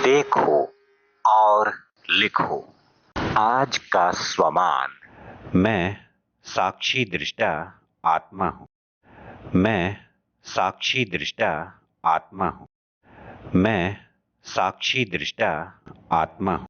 देखो और लिखो। आज का स्वमान। मैं साक्षी दृष्टा आत्मा हूँ। मैं साक्षी दृष्टा आत्मा हूँ। मैं साक्षी दृष्टा आत्मा हूँ।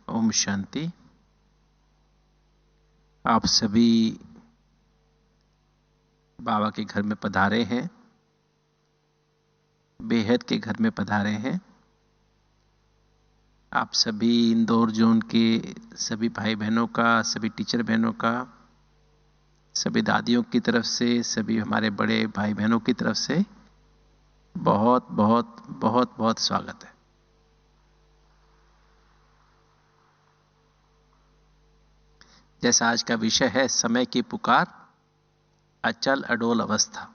ओम शांति। आप सभी बाबा के घर में पधारे हैं, बेहद के घर में पधारे हैं। आप सभी इंदौर जोन के सभी भाई बहनों का, सभी टीचर बहनों का, सभी दादियों की तरफ से, सभी हमारे बड़े भाई बहनों की तरफ से बहुत बहुत बहुत बहुत स्वागत है। जैसा आज का विषय है समय की पुकार, अचल अडोल अवस्था।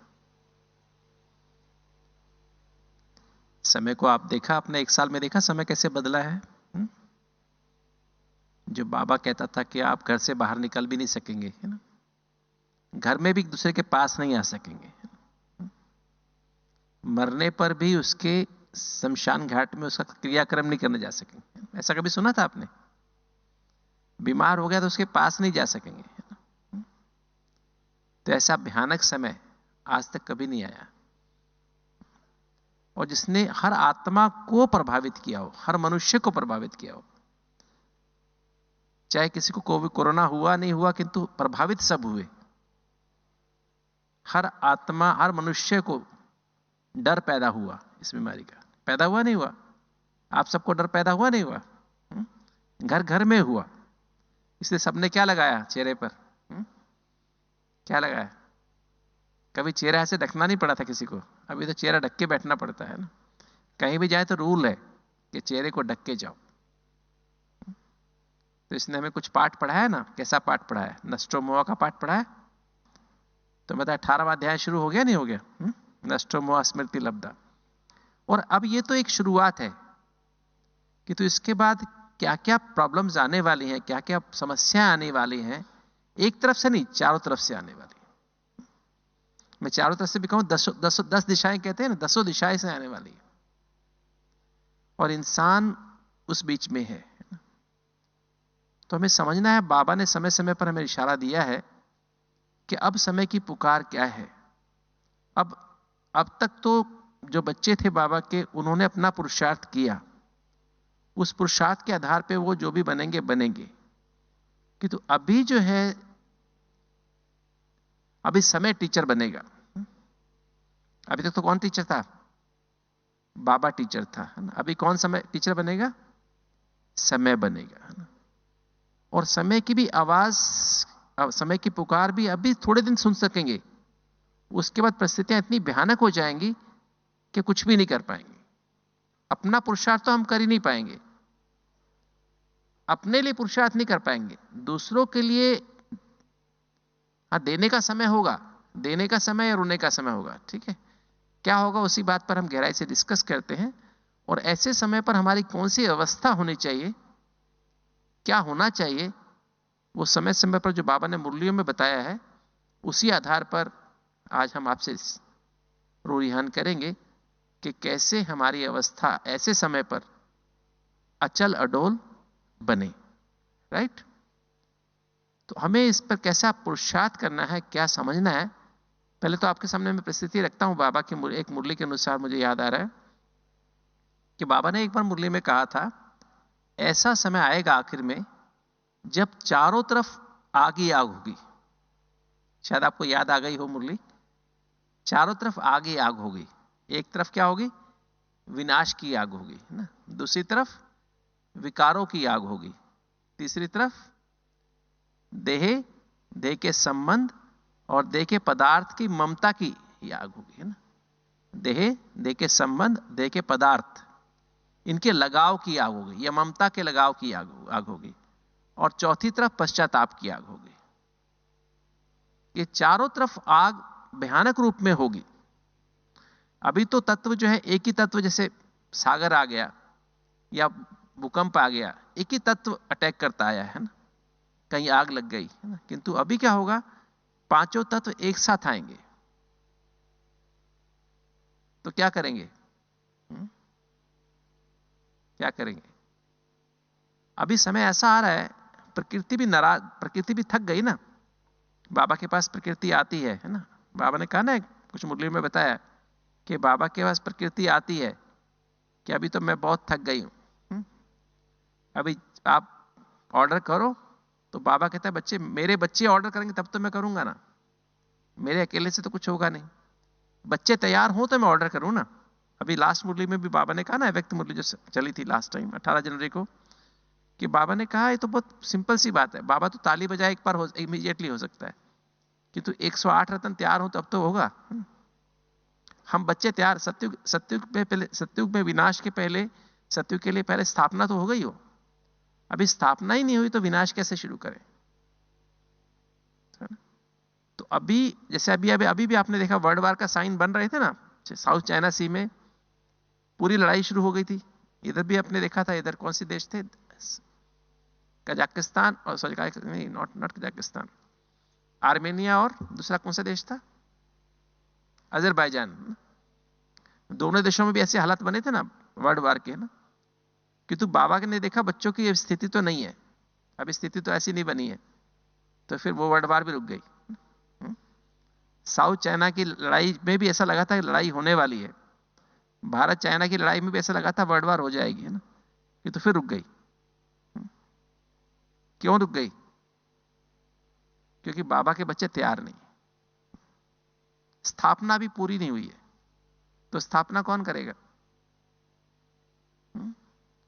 समय को आप देखा, आपने एक साल में देखा समय कैसे बदला है? जो बाबा कहता था कि आप घर से बाहर निकल भी नहीं सकेंगे, है ना, घर में भी एक दूसरे के पास नहीं आ सकेंगे, मरने पर भी उसके शमशान घाट में उसका क्रियाक्रम नहीं करने जा सकेंगे। ऐसा कभी सुना था आपने? बीमार हो गया तो उसके पास नहीं जा सकेंगे, है ना? तो ऐसा भयानक समय आज तक कभी नहीं आया, और जिसने हर आत्मा को प्रभावित किया हो, हर मनुष्य को प्रभावित किया हो। चाहे किसी को कोविड कोरोना हुआ नहीं हुआ, किंतु प्रभावित सब हुए। हर आत्मा, हर मनुष्य को डर पैदा हुआ इस बीमारी का। पैदा हुआ नहीं हुआ? आप सबको डर पैदा हुआ नहीं हुआ? घर घर में हुआ। इसलिए सबने क्या लगाया चेहरे पर? क्या लगाया? कभी चेहरा ऐसे ढकना नहीं पड़ा था किसी को। अभी तो चेहरा ढक के बैठना पड़ता है ना। कहीं भी जाए तो रूल है कि चेहरे को ढक के जाओ। तो इसने हमें कुछ पाठ पढ़ाया ना। कैसा पाठ पढ़ाया? नष्टो मोह का पाठ पढ़ाया। तो मतलब 18वां अध्याय शुरू हो गया नहीं हो गया? नष्टो मोह स्मृति लब्धा। और अब ये तो एक शुरुआत है कि तो इसके बाद क्या क्या प्रॉब्लम्स आने वाली हैं, क्या क्या समस्याएं आने वाली हैं। एक तरफ से नहीं, चारों तरफ से आने वाली है। मैं चारों तरफ से भी कहूं, 10 दिशाएं कहते हैं ना, 10 दिशाएं से आने वाली है, और इंसान उस बीच में है। तो हमें समझना है, बाबा ने समय समय पर हमें इशारा दिया है कि अब समय की पुकार क्या है। अब तक तो जो बच्चे थे बाबा के, उन्होंने अपना पुरुषार्थ किया। उस पुरुषार्थ के आधार पे वो जो भी बनेंगे बनेंगे। कि तो अभी जो है, अभी समय टीचर बनेगा। अभी तक तो कौन टीचर था? बाबा टीचर था, है ना। अभी कौन समय टीचर बनेगा? समय बनेगा, है ना। और समय की भी आवाज, समय की पुकार भी अभी थोड़े दिन सुन सकेंगे। उसके बाद परिस्थितियां इतनी भयानक हो जाएंगी कि कुछ भी नहीं कर पाएंगे। अपना पुरुषार्थ तो हम कर ही नहीं पाएंगे, अपने लिए पुरुषार्थ नहीं कर पाएंगे, दूसरों के लिए हाँ देने का समय होगा। देने का समय या रोने का समय होगा, ठीक है। क्या होगा उसी बात पर हम गहराई से डिस्कस करते हैं। और ऐसे समय पर हमारी कौन सी अवस्था होनी चाहिए, क्या होना चाहिए, वो समय समय पर जो बाबा ने मुरलियों में बताया है, उसी आधार पर आज हम आपसे रूरिहान करेंगे कि कैसे हमारी अवस्था ऐसे समय पर अचल अडोल बने। राइट। तो हमें इस पर कैसा पुरुषार्थ करना है, क्या समझना है। पहले तो आपके सामने मैं परिस्थिति रखता हूं। बाबा की एक मुरली के अनुसार मुझे याद आ रहा है कि बाबा ने एक बार मुरली में कहा था, ऐसा समय आएगा आखिर में जब चारों तरफ आग ही आग होगी। शायद आपको याद आ गई हो मुरली। चारों तरफ आग ही आग होगी। एक तरफ क्या होगी? विनाश की आग होगी, है ना। दूसरी तरफ विकारों की आग होगी। तीसरी तरफ देह के संबंध और देह के पदार्थ की ममता की आग होगी, है ना। देह के संबंध, देह के पदार्थ, इनके लगाव की आग होगी, या ममता के लगाव की आग होगी। और चौथी तरफ पश्चाताप की आग होगी। ये चारों तरफ आग भयानक रूप में होगी। अभी तो तत्व जो है एक ही तत्व, जैसे सागर आ गया या भूकंप आ गया, एक ही तत्व अटैक करता आया है ना, कहीं आग लग गई है ना। किंतु अभी क्या होगा, पांचों तत्व एक साथ आएंगे, तो क्या करेंगे? क्या करेंगे? अभी समय ऐसा आ रहा है, प्रकृति भी थक गई ना। बाबा के पास प्रकृति आती है ना। बाबा ने कहा ना, कुछ मुरली में बताया कि बाबा के पास प्रकृति आती है कि अभी तो मैं बहुत थक गई हूं, अभी आप ऑर्डर करो। तो बाबा कहता है बच्चे, मेरे बच्चे ऑर्डर करेंगे तब तो मैं करूंगा ना, मेरे अकेले से तो कुछ होगा नहीं। बच्चे तैयार हो तो मैं ऑर्डर करूं ना। अभी लास्ट मुरली में भी बाबा ने कहा ना, व्यक्त मुरली जो चली थी लास्ट टाइम 18 जनवरी को, कि बाबा ने कहा ये तो बहुत सिंपल सी बात है। बाबा तो ताली बजाए एक बार इमीडिएटली हो सकता है, किंतु 108 रत्न तैयार हो तब तो होगा। हम बच्चे तैयार, सत्युग में विनाश के पहले, सत्युग के लिए पहले स्थापना तो हो गई हो। अभी स्थापना ही नहीं हुई तो विनाश कैसे शुरू करें? तो अभी जैसे अभी भी आपने देखा वर्ल्ड वार का साइन बन रहे थे ना, साउथ चाइना सी में पूरी लड़ाई शुरू हो गई थी। इधर भी आपने देखा था, इधर कौन से देश थे, कजाकिस्तान और सॉरी नहीं, नॉट कजाकिस्तान, आर्मेनिया और दूसरा कौन सा देश था, अजरबैजान। दोनों देशों में भी ऐसे हालात बने थे ना वर्ल्ड वार के ना। किंतु बाबा ने देखा बच्चों की स्थिति तो नहीं है, अभी स्थिति तो ऐसी नहीं बनी है, तो फिर वो वर्ल्ड वार भी रुक गई। साउथ चाइना की लड़ाई में भी ऐसा लगा था कि लड़ाई होने वाली है, भारत चाइना की लड़ाई में भी ऐसा लगा था वर्ल्ड वार हो जाएगी, है ना, कि तो फिर रुक गई। क्यों रुक गई? क्योंकि बाबा के बच्चे तैयार नहीं, स्थापना भी पूरी नहीं हुई है। तो स्थापना कौन करेगा?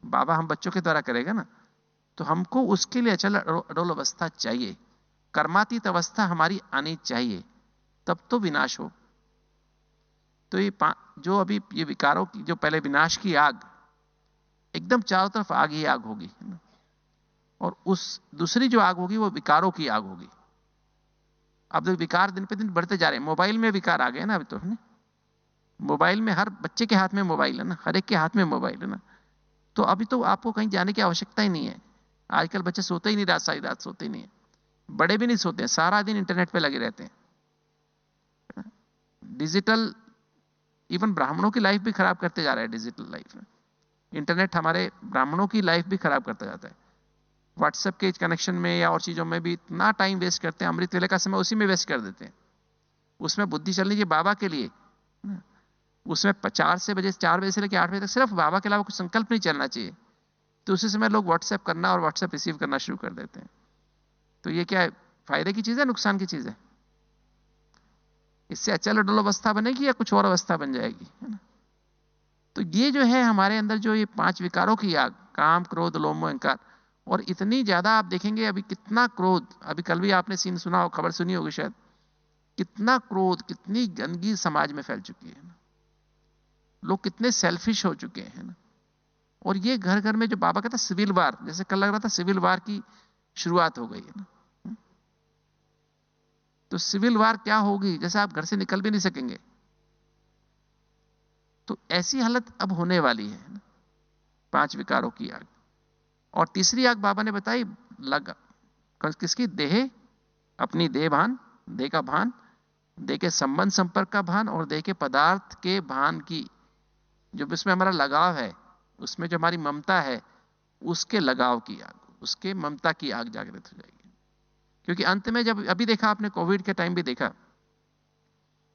बाबा हम बच्चों के द्वारा करेगा ना। तो हमको उसके लिए अचल अडोल अवस्था चाहिए, कर्मातीत अवस्था हमारी आनी चाहिए, तब तो विनाश हो। तो ये जो अभी ये विकारों की जो पहले विनाश की आग, एकदम चारों तरफ आग ही आग होगी, है ना? और उस दूसरी जो आग होगी वो विकारों की आग होगी। अब तो विकार दिन पे दिन बढ़ते जा रहे हैं, मोबाइल में विकार आ गए ना अभी तो, है ना? मोबाइल में हर बच्चे के हाथ में मोबाइल है ना, हर एक के हाथ में मोबाइल है ना। तो अभी तो आपको कहीं जाने की आवश्यकता ही नहीं है। आजकल बच्चे सोते ही नहीं, रात सारी रात सोते ही नहीं है, बड़े भी नहीं सोते हैं, सारा दिन इंटरनेट पे लगे रहते हैं। डिजिटल, इवन ब्राह्मणों की लाइफ भी खराब करते जा रहा है डिजिटल लाइफ में। इंटरनेट हमारे ब्राह्मणों की लाइफ भी खराब करता जाता है। व्हाट्सएप के कनेक्शन में या और चीजों में भी इतना टाइम वेस्ट करते हैं, अमृत वेले का समय उसी में वेस्ट कर देते हैं। उसमें बुद्धि चलनी चाहिए बाबा के लिए, उसमें 4 बजे से लेकर 8 बजे तक सिर्फ बाबा के अलावा कुछ संकल्प नहीं चलना चाहिए। तो उसी समय लोग व्हाट्सएप करना और व्हाट्सएप रिसीव करना शुरू कर देते हैं। तो ये क्या है, फायदे की चीज है, नुकसान की चीज है? इससे अचल अडोल अवस्था बनेगी या कुछ और अवस्था बन जाएगी, है ना? तो ये जो है हमारे अंदर जो ये 5 विकारों की आग, काम क्रोध लोभ मोह अहंकार, और इतनी ज्यादा आप देखेंगे अभी कितना क्रोध, अभी कल भी आपने सीन सुना हो, खबर सुनी होगी शायद, कितना क्रोध, कितनी गंदगी समाज में फैल चुकी है ना। लोग कितने सेल्फिश हो चुके हैं ना। और ये घर घर में जो बाबा कहता सिविल वार, जैसे कल लग रहा था सिविल वार की शुरुआत हो गई है ना। तो सिविल वार क्या होगी, जैसे आप घर से निकल भी नहीं सकेंगे। तो ऐसी हालत अब होने वाली है ना, 5 विकारों की आग। और तीसरी आग बाबा ने बताई लग किसकी, देह, अपनी देह भान, देह का भान, देह के संबंध संपर्क का भान, और देह के पदार्थ के भान की, जो इसमें हमारा लगाव है, उसमें जो हमारी ममता है, उसके लगाव की आग, उसके ममता की आग जागृत हो जाएगी। क्योंकि अंत में जब अभी देखा आपने, कोविड के टाइम भी देखा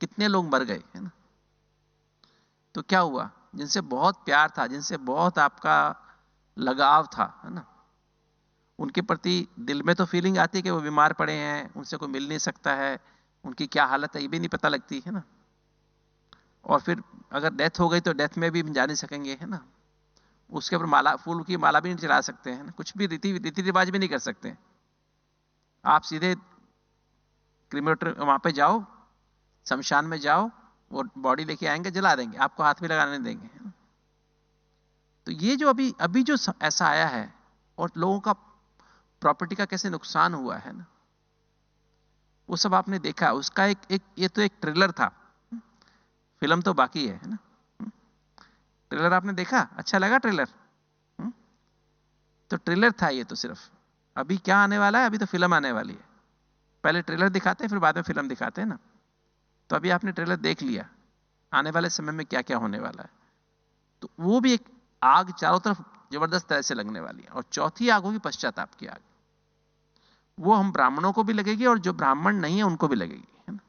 कितने लोग मर गए, है ना। तो क्या हुआ, जिनसे बहुत प्यार था, जिनसे बहुत आपका लगाव था, है ना, उनके प्रति दिल में तो फीलिंग आती है कि वो बीमार पड़े हैं, उनसे कोई मिल नहीं सकता है, उनकी क्या हालत है ये भी नहीं पता लगती, है ना। और फिर अगर डेथ हो गई तो डेथ में भी हम जा नहीं सकेंगे, है ना। उसके ऊपर माला, फूल की माला भी नहीं चला सकते हैं, कुछ भी रीति रिवाज भी नहीं कर सकते। आप सीधे क्रीमेटर वहां पे जाओ, शमशान में जाओ, वो बॉडी लेके आएंगे, जला देंगे, आपको हाथ भी लगाने नहीं देंगे, है ना? तो ये जो अभी जो ऐसा आया है, और लोगों का प्रॉपर्टी का कैसे नुकसान हुआ है ना, वो सब आपने देखा। उसका एक ये तो एक ट्रेलर था, फिल्म तो बाकी है ना। ट्रेलर आपने देखा, अच्छा लगा ट्रेलर? तो ट्रेलर था ये तो सिर्फ। अभी क्या आने वाला है? अभी तो फिल्म आने वाली है। पहले ट्रेलर दिखाते हैं, फिर बाद में फिल्म दिखाते हैं ना। तो अभी आपने ट्रेलर देख लिया, आने वाले समय में क्या क्या होने वाला है। तो वो भी एक आग चारों तरफ जबरदस्त तरह से लगने वाली है। और चौथी आग होगी पश्चाताप की आग। वो हम ब्राह्मणों को भी लगेगी और जो ब्राह्मण नहीं है उनको भी लगेगी, है ना।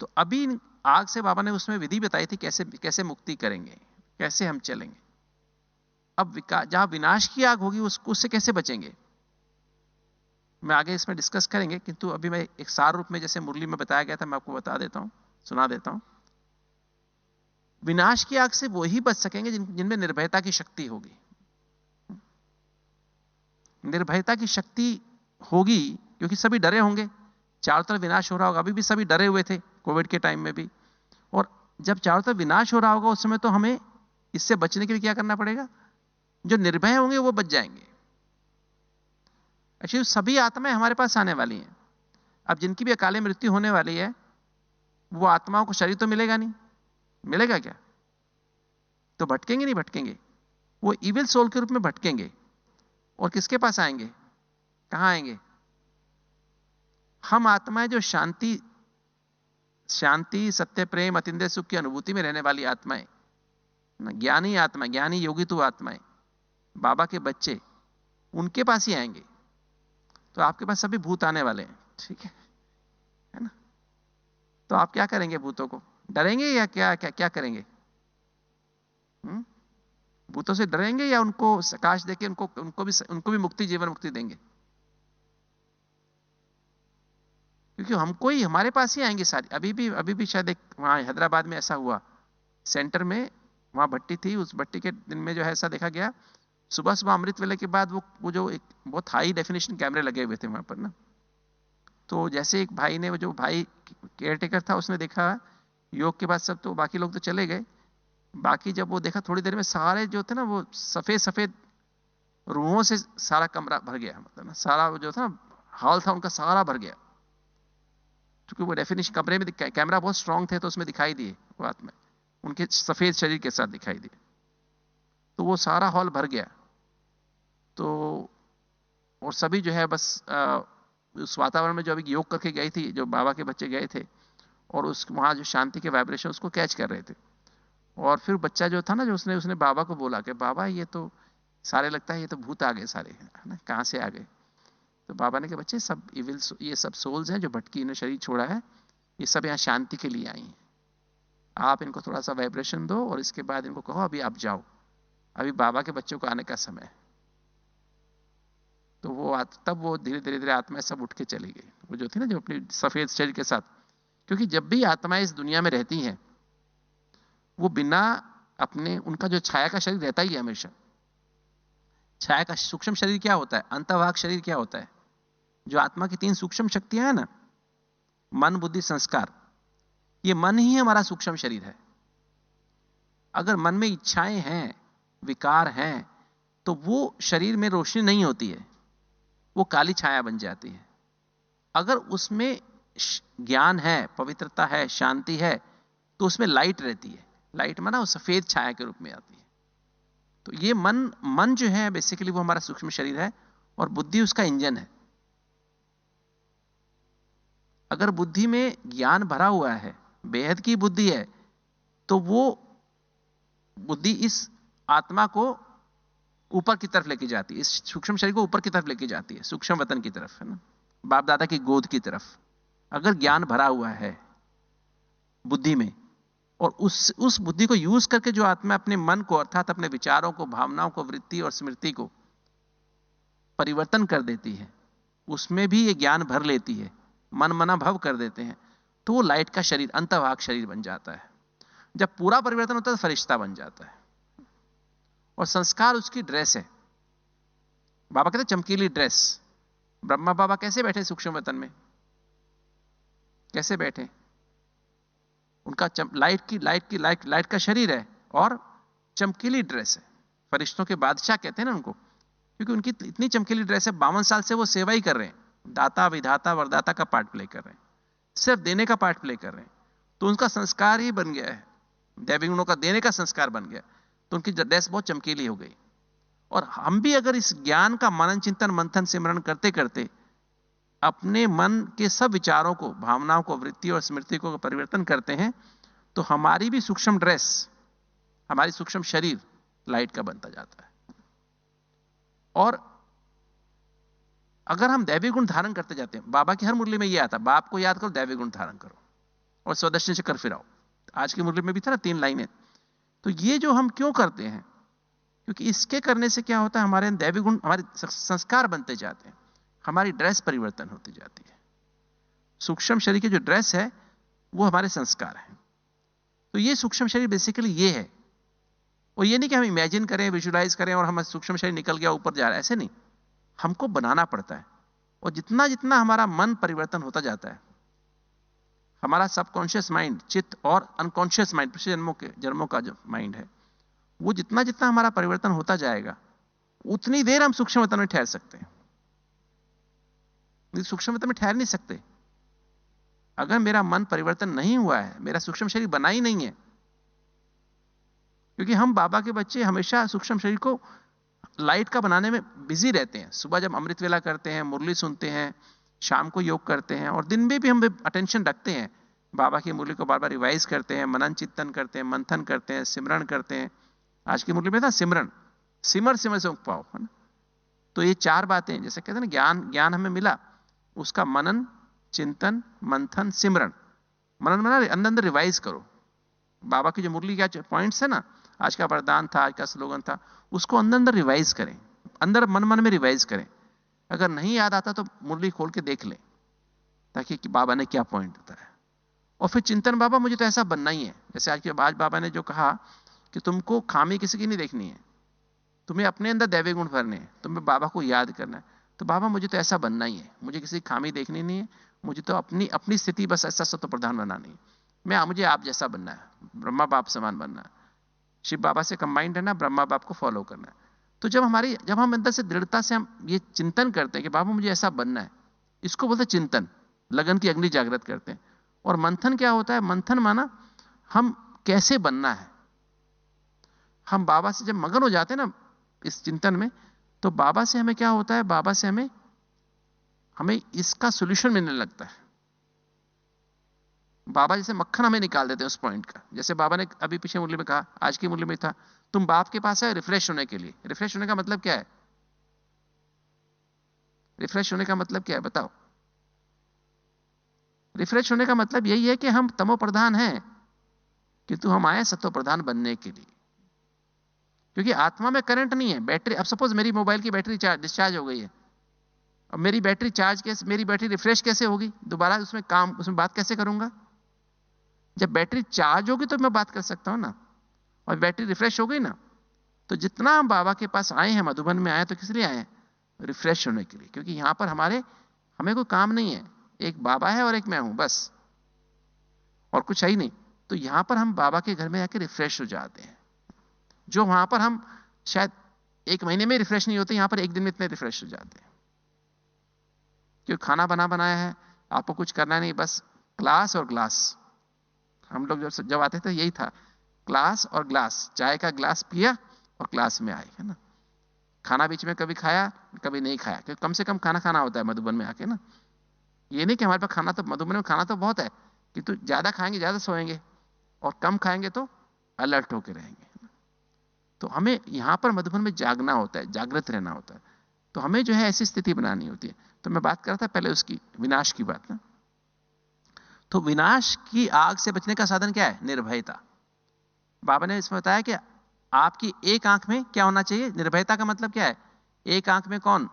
तो अभी आग से बाबा ने उसमें विधि बताई थी कैसे कैसे मुक्ति करेंगे, कैसे हम चलेंगे। अब जहां विनाश की आग होगी उससे कैसे बचेंगे, मैं आगे इसमें डिस्कस करेंगे। किंतु अभी मैं एक सार रूप में, जैसे मुरली में बताया गया था, मैं आपको बता देता हूं, सुना देता हूं। विनाश की आग से वो ही बच सकेंगे जिनमें निर्भयता की शक्ति होगी। निर्भयता की शक्ति होगी क्योंकि सभी डरे होंगे, चारों तरफ विनाश हो रहा होगा। अभी भी सभी डरे हुए थे कोविड के टाइम में भी। और जब चारों तरफ विनाश हो रहा होगा उस समय तो हमें इससे बचने के लिए क्या करना पड़ेगा? जो निर्भय होंगे वो बच जाएंगे। एक्चुअली सभी आत्माएं हमारे पास आने वाली हैं। अब जिनकी भी अकाले मृत्यु होने वाली है, वो आत्माओं को शरीर तो मिलेगा नहीं, मिलेगा क्या? तो भटकेंगे नहीं भटकेंगे, वो इविल सोल के रूप में भटकेंगे। और किसके पास आएंगे? कहां आएंगे? हम आत्माएं जो शांति सत्य, प्रेम, अतिंद्रिय सुख की अनुभूति में रहने वाली आत्माएं, ज्ञानी आत्मा, ज्ञानी योगी तो आत्माएं, बाबा के बच्चे, उनके पास ही आएंगे। तो आपके पास सभी भूत आने वाले हैं, ठीक है ना। तो आप क्या करेंगे? भूतों को डरेंगे या क्या क्या क्या करेंगे? भूतों से डरेंगे या उनको प्रकाश देके उनको भी मुक्ति, जीवन मुक्ति देंगे? क्योंकि हमको ही, हमारे पास ही आएंगे सारी। अभी भी शायद एक वहां हैदराबाद में ऐसा हुआ, सेंटर में वहां भट्टी थी, उस भट्टी के दिन में जो है ऐसा देखा गया, सुबह सुबह अमृत वेले के बाद वो जो एक बहुत हाई डेफिनेशन कैमरे लगे हुए थे वहां पर ना। तो जैसे एक भाई ने, वो जो भाई केयर टेकर था, उसने देखा योग के बाद सब, तो बाकी लोग तो चले गए। बाकी जब वो देखा थोड़ी देर में सारे जो थे ना, वो सफेद सफेद रूहों से सारा कमरा भर गया। मतलब ना सारा जो था ना हॉल था उनका सारा भर गया, क्योंकि वो डेफिनेशन कमरे में कैमरा बहुत स्ट्रांग थे तो उसमें दिखाई दिए वो आत्मा, उनके सफेद शरीर के साथ दिखाई दिए। तो वो सारा हॉल भर गया। तो और सभी जो है बस उस वातावरण में जो अभी योग करके गई थी, जो बाबा के बच्चे गए थे, और उस वहां जो शांति के वाइब्रेशन उसको कैच कर रहे थे। और फिर बच्चा जो था ना, जो उसने बाबा को बोला कि बाबा ये तो सारे, लगता है ये तो भूत आ गए सारे, है ना, कहां से आ गए? तो बाबा ने कहा बच्चे सब इविल, ये सब सोल्स हैं जो भटकी, ने शरीर छोड़ा है, ये सब यहाँ शांति के लिए आई हैं। आप इनको थोड़ा सा वाइब्रेशन दो और इसके बाद इनको कहो अभी आप जाओ, अभी बाबा के बच्चों को आने का समय है। तो तब वो धीरे धीरे आत्माएं सब उठ के चली गई, वो जो थी ना, जो अपनी सफेद शरीर के साथ। क्योंकि जब भी आत्माएं इस दुनिया में रहती हैं, वो बिना अपने, उनका जो छाया का शरीर रहता ही है हमेशा। छाया का सूक्ष्म शरीर क्या होता है? अंतर्वाग शरीर क्या होता है? जो आत्मा की 3 सूक्ष्म शक्तियां हैं ना, मन, बुद्धि, संस्कार, ये मन ही हमारा सूक्ष्म शरीर है। अगर मन में इच्छाएं हैं, विकार हैं, तो वो शरीर में रोशनी नहीं होती है, वो काली छाया बन जाती है। अगर उसमें ज्ञान है, पवित्रता है, शांति है, तो उसमें लाइट रहती है। लाइट माना वो सफेद छाया के रूप में आती है। तो ये मन जो है बेसिकली वो हमारा सूक्ष्म शरीर है, और बुद्धि उसका इंजन है। अगर बुद्धि में ज्ञान भरा हुआ है, बेहद की बुद्धि है, तो वो बुद्धि इस आत्मा को ऊपर की तरफ लेके जाती है, इस सूक्ष्म शरीर को ऊपर की तरफ लेके जाती है, सूक्ष्म वतन की तरफ, है ना, बाप दादा की गोद की तरफ। अगर ज्ञान भरा हुआ है बुद्धि में, और उस बुद्धि को यूज करके जो आत्मा अपने मन को, अर्थात अपने विचारों को, भावनाओं को, वृत्ति और स्मृति को परिवर्तन कर देती है, उसमें भी ये ज्ञान भर लेती है, मन मना भव कर देते हैं, तो वो लाइट का शरीर, अंतर्वाग शरीर बन जाता है। जब पूरा परिवर्तन होता है तो फरिश्ता बन जाता है। और संस्कार उसकी ड्रेस है। बाबा कहते चमकीली ड्रेस। ब्रह्मा बाबा कैसे बैठे सूक्ष्म वतन में? कैसे बैठे? उनका लाइट का शरीर है और चमकीली ड्रेस है। फरिश्तों के बादशाह कहते हैं ना उनको, क्योंकि उनकी इतनी चमकीली ड्रेस है, 52 साल से वो सेवा ही कर रहे हैं दाता विधाता वरदाता का पार्ट प्ले कर रहे हैं, सिर्फ देने का पार्ट प्ले कर रहे हैं, तो उनका संस्कार ही बन गया है, दैवी गुणों का देने का संस्कार बन गया, तो उनकी ड्रेस बहुत चमकीली हो गई। और हम भी अगर इस ज्ञान का मनन चिंतन मंथन सिमरण करते करते अपने मन के सब विचारों को, भावनाओं को, वृत्ति और स्मृति को परिवर्तन करते हैं, तो हमारी भी सूक्ष्म ड्रेस, हमारी सूक्ष्म शरीर लाइट का बनता जाता है। और अगर हम दैवी गुण धारण करते जाते हैं, बाबा की हर मुरली में यह आता, बाप को याद करो, दैवी गुण धारण करो और स्वदर्शन से कर फिराओ। आज की मुरली में भी था ना 3 लाइनें। तो ये जो हम क्यों करते हैं, क्योंकि इसके करने से क्या होता है, हमारे दैवी गुण, हमारे संस्कार बनते जाते हैं, हमारी ड्रेस परिवर्तन होती जाती है। सूक्ष्म शरीर की जो ड्रेस है वो हमारे संस्कार है। तो ये सूक्ष्म शरीर बेसिकली ये है। और ये नहीं कि हम इमेजिन करें, विजुलाइज करें और हम सूक्ष्म शरीर निकल गया ऊपर जा रहा है, ऐसे नहीं, हमको बनाना पड़ता है। और जितना जितना हमारा मन परिवर्तन होता जाता है, हमारा सबकॉन्शियस माइंड, चित्त और अनकॉन्शियस माइंड, पिछले जन्मों का जो माइंड है, वो जितना जितना हमारा परिवर्तन होता जाएगा, उतनी देर हम सूक्ष्मतम में ठहर सकते हैं। सूक्ष्मतम में ठहर नहीं सकते अगर मेरा मन परिवर्तन नहीं हुआ है, मेरा सूक्ष्म शरीर बना ही नहीं है। क्योंकि हम बाबा के बच्चे हमेशा सूक्ष्म शरीर को लाइट का बनाने में बिजी रहते हैं। सुबह जब अमृत वेला करते हैं, मुरली सुनते हैं, शाम को योग करते हैं, और दिन में भी हम अटेंशन रखते हैं, बाबा की मुरली को बार बार रिवाइज करते हैं, मनन चिंतन करते हैं, मंथन करते हैं, सिमरण करते हैं। आज की मुरली में था सिमरण, सिमर सिमर से पाओ, है ना। तो ये 4 बातें, जैसे कहते हैं ना, ज्ञान हमें मिला, उसका मनन चिंतन मंथन सिमरण। मनन मना अंदर रिवाइज करो, बाबा की जो मुरली का पॉइंट्स है ना, आज का वरदान था, आज का स्लोगन था, उसको अंदर रिवाइज करें, अंदर मन में रिवाइज करें। अगर नहीं याद आता तो मुरली खोल के देख लें, ताकि कि बाबा ने क्या पॉइंट बताया। और फिर चिंतन, बाबा मुझे तो ऐसा बनना ही है। जैसे आज बाबा ने जो कहा कि तुमको खामी किसी की नहीं देखनी है, तुम्हें अपने अंदर दैवी गुण भरने हैं, तुम्हें बाबा को याद करना है। तो बाबा मुझे तो ऐसा बनना ही है, मुझे किसी की खामी देखनी नहीं है, मुझे तो अपनी स्थिति बस ऐसा सत्व प्रधान बनानी है, मुझे आप जैसा बनना है, ब्रह्मा बाप समान बनना है, शिव बाबा से कंबाइंड रहना, ब्रह्मा बाप को फॉलो करना है। तो जब हम अंदर से दृढ़ता से हम ये चिंतन करते हैं कि बाबा मुझे ऐसा बनना है, इसको बोलते चिंतन, लगन की अग्नि जागृत करते हैं। और मंथन क्या होता है, मंथन माना हम कैसे बनना है। हम बाबा से जब मगन हो जाते हैं ना इस चिंतन में, तो बाबा से हमें क्या होता है, बाबा से हमें इसका सॉल्यूशन मिलने लगता है। बाबा जैसे मक्खन हमें निकाल देते हैं उस पॉइंट का। जैसे बाबा ने अभी पीछे मुरली में कहा, आज की मुरली में था, तुम बाप के पास है रिफ्रेश होने के लिए। रिफ्रेश होने का मतलब क्या है, रिफ्रेश होने का मतलब क्या है बताओ। रिफ्रेश होने का मतलब यही है कि हम तमो प्रधान हैं, किंतु हम आए सत्व प्रधान बनने के लिए। क्योंकि आत्मा में करंट नहीं है, बैटरी, अब सपोज मेरी मोबाइल की बैटरी डिस्चार्ज हो गई है, अब मेरी बैटरी चार्ज कैसे, मेरी बैटरी रिफ्रेश कैसे होगी, दोबारा उसमें बात कैसे करूंगा। जब बैटरी चार्ज होगी तो मैं बात कर सकता हूं ना, और बैटरी रिफ्रेश हो गई ना। तो जितना हम बाबा के पास आए हैं, मधुबन में आए, तो किस लिए आए हैं, रिफ्रेश होने के लिए। क्योंकि यहां पर हमें कोई काम नहीं है, एक बाबा है और एक मैं हूं बस, और कुछ है ही नहीं। तो यहां पर हम बाबा के घर में आके रिफ्रेश हो जाते हैं, जो वहां पर हम शायद 1 महीने में रिफ्रेश नहीं होते, यहां पर 1 दिन में इतने रिफ्रेश हो जाते हैं। क्योंकि खाना बनाया है, आपको कुछ करना नहीं, बस ग्लास और ग्लास। हम लोग जब आते थे यही था, ग्लास और ग्लास, चाय का ग्लास पिया और ग्लास में आए, है ना। खाना बीच में कभी खाया कभी नहीं खाया, क्योंकि कम से कम खाना खाना होता है मधुबन में आके ना। ये नहीं कि हमारे पास खाना, तो मधुबन में खाना तो बहुत है, किंतु ज्यादा खाएंगे ज्यादा सोएंगे, और कम खाएंगे तो अलर्ट होकर रहेंगे। तो हमें यहां पर मधुबन में जागना होता है, जागृत रहना होता है। तो हमें जो है ऐसी स्थिति बनानी होती है। तो मैं बात कर रहा था पहले उसकी विनाश की बात ना। तो विनाश की आग से बचने का साधन क्या है, निर्भयता। बाबा ने इसमें बताया कि आपकी एक आंख में क्या होना चाहिए, निर्भयता का मतलब क्या है, एक आंख में कौन,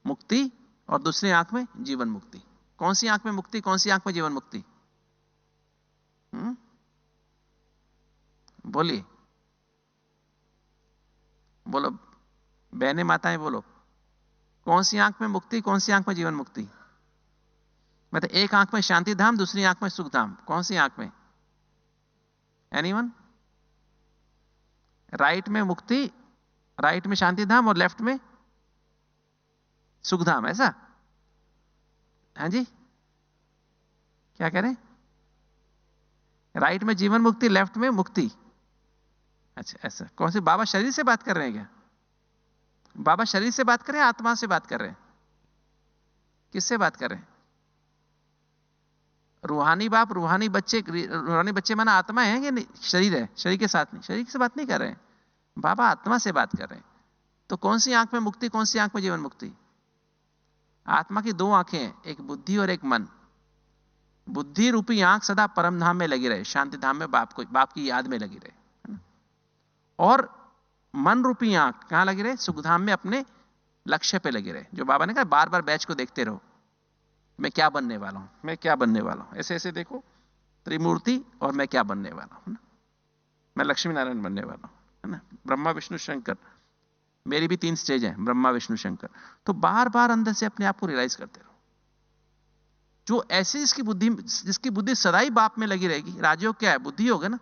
मुक्ति, और दूसरी आंख में जीवन मुक्ति। कौन सी आंख में मुक्ति, कौन सी आंख में जीवन मुक्ति, बोलिए, बोलो बहने माताएं बोलो, कौन सी आंख में मुक्ति, कौन सी आंख में जीवन मुक्ति। मतलब एक आंख में शांति धाम, दूसरी आंख में सुख धाम, कौन सी आंख में, एनीवन। राइट में मुक्ति, राइट में शांति धाम और लेफ्ट में सुख धाम, ऐसा हाँ जी, क्या कह रहे हैं? राइट में जीवन मुक्ति, लेफ्ट में मुक्ति। अच्छा, ऐसा कौन सी? बाबा शरीर से बात कर रहे हैं क्या? बाबा शरीर से बात कर रहे हैं, आत्मा से बात कर रहे हैं? किससे बात कर रहे हैं? रूहानी बाप, रूहानी बच्चे माना आत्मा है कि नहीं? शरीर है, शरीर के साथ नहीं, शरीर से बात नहीं कर रहे हैं, बाबा आत्मा से बात कर रहे हैं। तो कौन सी आंख में मुक्ति, कौन सी आंख में जीवन मुक्ति? आत्मा की दो आंखें हैं, एक बुद्धि और एक मन। बुद्धि रूपी आंख सदा परम धाम में लगी रहे, शांति धाम में बाप की याद में लगी रहे, है ना? और मन रूपी आंख कहां लगी रहे? सुखधाम में अपने लक्ष्य पे लगी रहे। जो बाबा ने कहा बार बार बैच को देखते रहो, मैं क्या बनने वाला हूं, मैं क्या बनने वाला हूं, ऐसे ऐसे देखो त्रिमूर्ति, और मैं क्या बनने वाला हूं ना, मैं लक्ष्मी नारायण बनने वाला हूं, है ना, ब्रह्मा विष्णु शंकर। मेरी भी 3 स्टेज है, ब्रह्मा विष्णु शंकर। तो बार बार अंदर से अपने आप को रियलाइज करते रहो। जो ऐसी जिसकी बुद्धि सदा ही बाप में लगी रहेगी, राजयोग क्या है? बुद्धि होगा ना,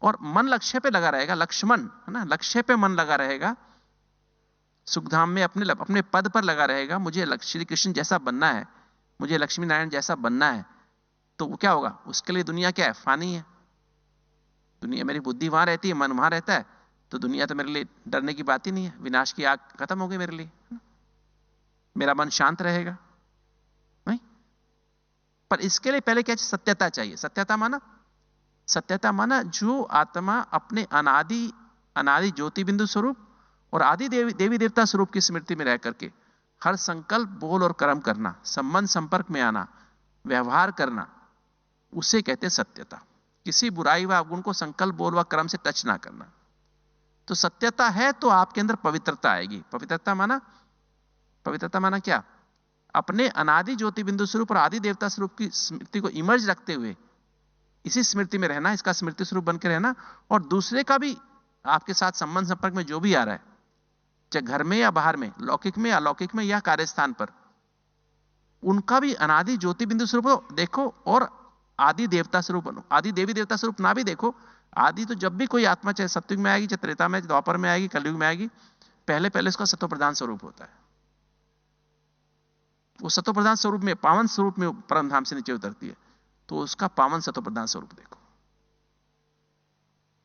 और मन लक्ष्य पे लगा रहेगा, लक्ष्मण है ना, लक्ष्य पे मन लगा रहेगा, सुखधाम में अपने पद पर लगा रहेगा, मुझे श्री कृष्ण जैसा बनना है, मुझे लक्ष्मी नारायण जैसा बनना है। तो वो क्या होगा? उसके लिए दुनिया क्या है? फानी है। दुनिया, मेरी बुद्धि वहां रहती है, मन वहां रहता है, तो दुनिया तो मेरे लिए डरने की बात ही नहीं है। विनाश की आग खत्म हो गई मेरे लिए, मेरा मन शांत रहेगा नहीं। पर इसके लिए पहले क्या चाहिए? सत्यता चाहिए। सत्यता माना जो आत्मा अपने अनादि ज्योति बिंदु स्वरूप और आदि देवी देवता स्वरूप की स्मृति में रह करके हर संकल्प, बोल और कर्म करना, संबंध संपर्क में आना, व्यवहार करना, उसे कहते हैं सत्यता। किसी बुराई व अवगुण को संकल्प, बोल व कर्म से टच ना करना। तो सत्यता है तो आपके अंदर पवित्रता आएगी। पवित्रता माना क्या? अपने अनादि ज्योति बिंदु स्वरूप और आदि देवता स्वरूप की स्मृति को इमर्ज रखते हुए इसी स्मृति में रहना, इसका स्मृति स्वरूप बनकर रहना, और दूसरे का भी आपके साथ संबंध संपर्क में जो भी आ रहा है, चाहे घर में या बाहर में, लौकिक में, अलौकिक में या कार्यस्थान पर, उनका भी अनादि ज्योति बिंदु स्वरूप देखो और आदि देवता स्वरूप बनो। आदि देवी देवता स्वरूप ना भी देखो, आदि तो जब भी कोई आत्मा चाहे सत्युग में आएगी, चाहे त्रेता में, द्वापर में आएगी, कलयुग में आएगी, पहले उसका सत्व प्रधान स्वरूप होता है। वो सत्व प्रधान स्वरूप में, पावन स्वरूप में परम धाम से नीचे उतरती है, तो उसका पावन सत्व प्रधान स्वरूप देखो।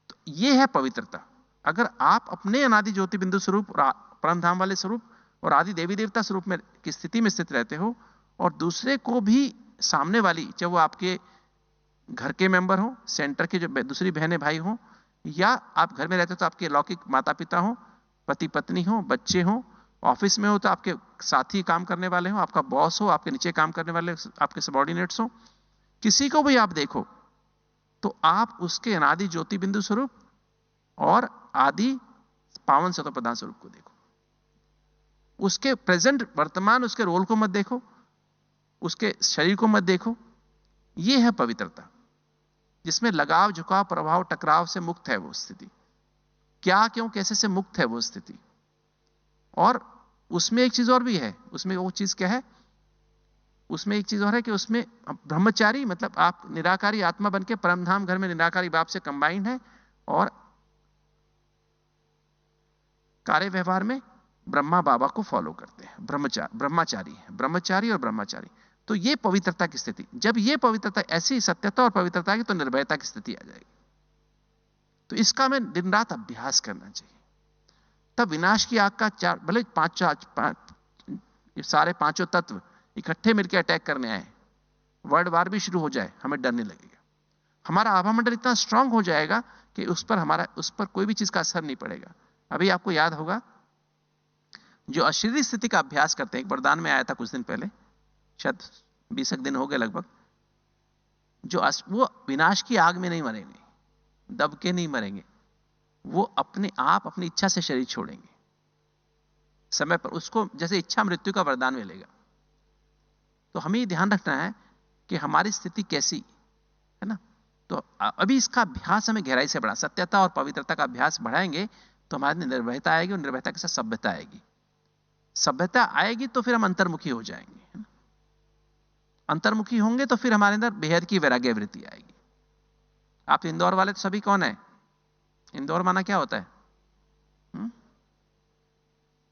तो ये है पवित्रता। अगर आप अपने अनादि ज्योति बिंदु स्वरूप और परम धाम वाले स्वरूप और आदि देवी देवता स्वरूप में की स्थिति में स्थित रहते हो, और दूसरे को भी सामने वाली, चाहे वो आपके घर के मेंबर हो, सेंटर के जो दूसरी बहनें भाई हो, या आप घर में रहते हो तो आपके लौकिक माता पिता हो, पति पत्नी हो, बच्चे हो, ऑफिस में हो तो आपके साथी काम करने वाले हो, आपका बॉस हो, आपके नीचे काम करने वाले आपके सबॉर्डिनेट्स हो, किसी को भी आप देखो तो आप उसके अनादि ज्योति बिंदु स्वरूप और आदि पावन सत्व प्रधान स्वरूप को देखो। उसके प्रेजेंट, वर्तमान उसके रोल को मत देखो, उसके शरीर को मत देखो। यह है पवित्रता, जिसमें लगाव, झुकाव, प्रभाव, टकराव से मुक्त है वो स्थिति। क्या, क्यों, कैसे से मुक्त है वो स्थिति। और उसमें एक चीज और भी है। उसमें वो चीज क्या है? उसमें एक चीज और है कि उसमें ब्रह्मचारी, मतलब आप निराकारी आत्मा बन के परमधाम घर में निराकारी बाप से कंबाइंड है, और कार्य व्यवहार में ब्रह्मा बाबा को फॉलो करते हैं। ब्रह्मचारी है, ब्रह्मचारी और ब्रह्मचारी। तो ये पवित्रता की स्थिति। जब ये पवित्रता, ऐसी सत्यता और पवित्रता की, तो निर्भयता की स्थिति आ जाएगी। तो इसका हमें दिन रात अभ्यास करना चाहिए। तब विनाश की आग का भले सारे पांचों तत्व इकट्ठे मिलकर अटैक करने आए, वर्ल्ड वार भी शुरू हो जाए, हमें डर नहीं लगेगा। हमारा आभा मंडल इतना स्ट्रांग हो जाएगा कि उस पर कोई भी चीज का असर नहीं पड़ेगा। अभी आपको याद होगा, जो अशरीरी स्थिति का अभ्यास करते हैं, एक वरदान में आया था कुछ दिन पहले, शायद 20 दिन हो गए लगभग, वो विनाश की आग में नहीं मरेंगे, दब के नहीं मरेंगे, वो अपने आप अपनी इच्छा से शरीर छोड़ेंगे समय पर। उसको जैसे इच्छा मृत्यु का वरदान मिलेगा। तो हमें ये ध्यान रखना है कि हमारी स्थिति कैसी है ना। तो अभी इसका अभ्यास हमें गहराई से बढ़ा, सत्यता और पवित्रता का अभ्यास बढ़ाएंगे तो हमारी निर्भयता आएगी, और निर्भयता के साथ सभ्यता आएगी। सभ्यता आएगी तो फिर हम अंतर्मुखी हो जाएंगे, है ना? अंतर्मुखी होंगे तो फिर हमारे अंदर बेहद की वैराग्य वृत्ति आएगी। आप इंदौर वाले तो सभी कौन है? इंदौर माना क्या होता है?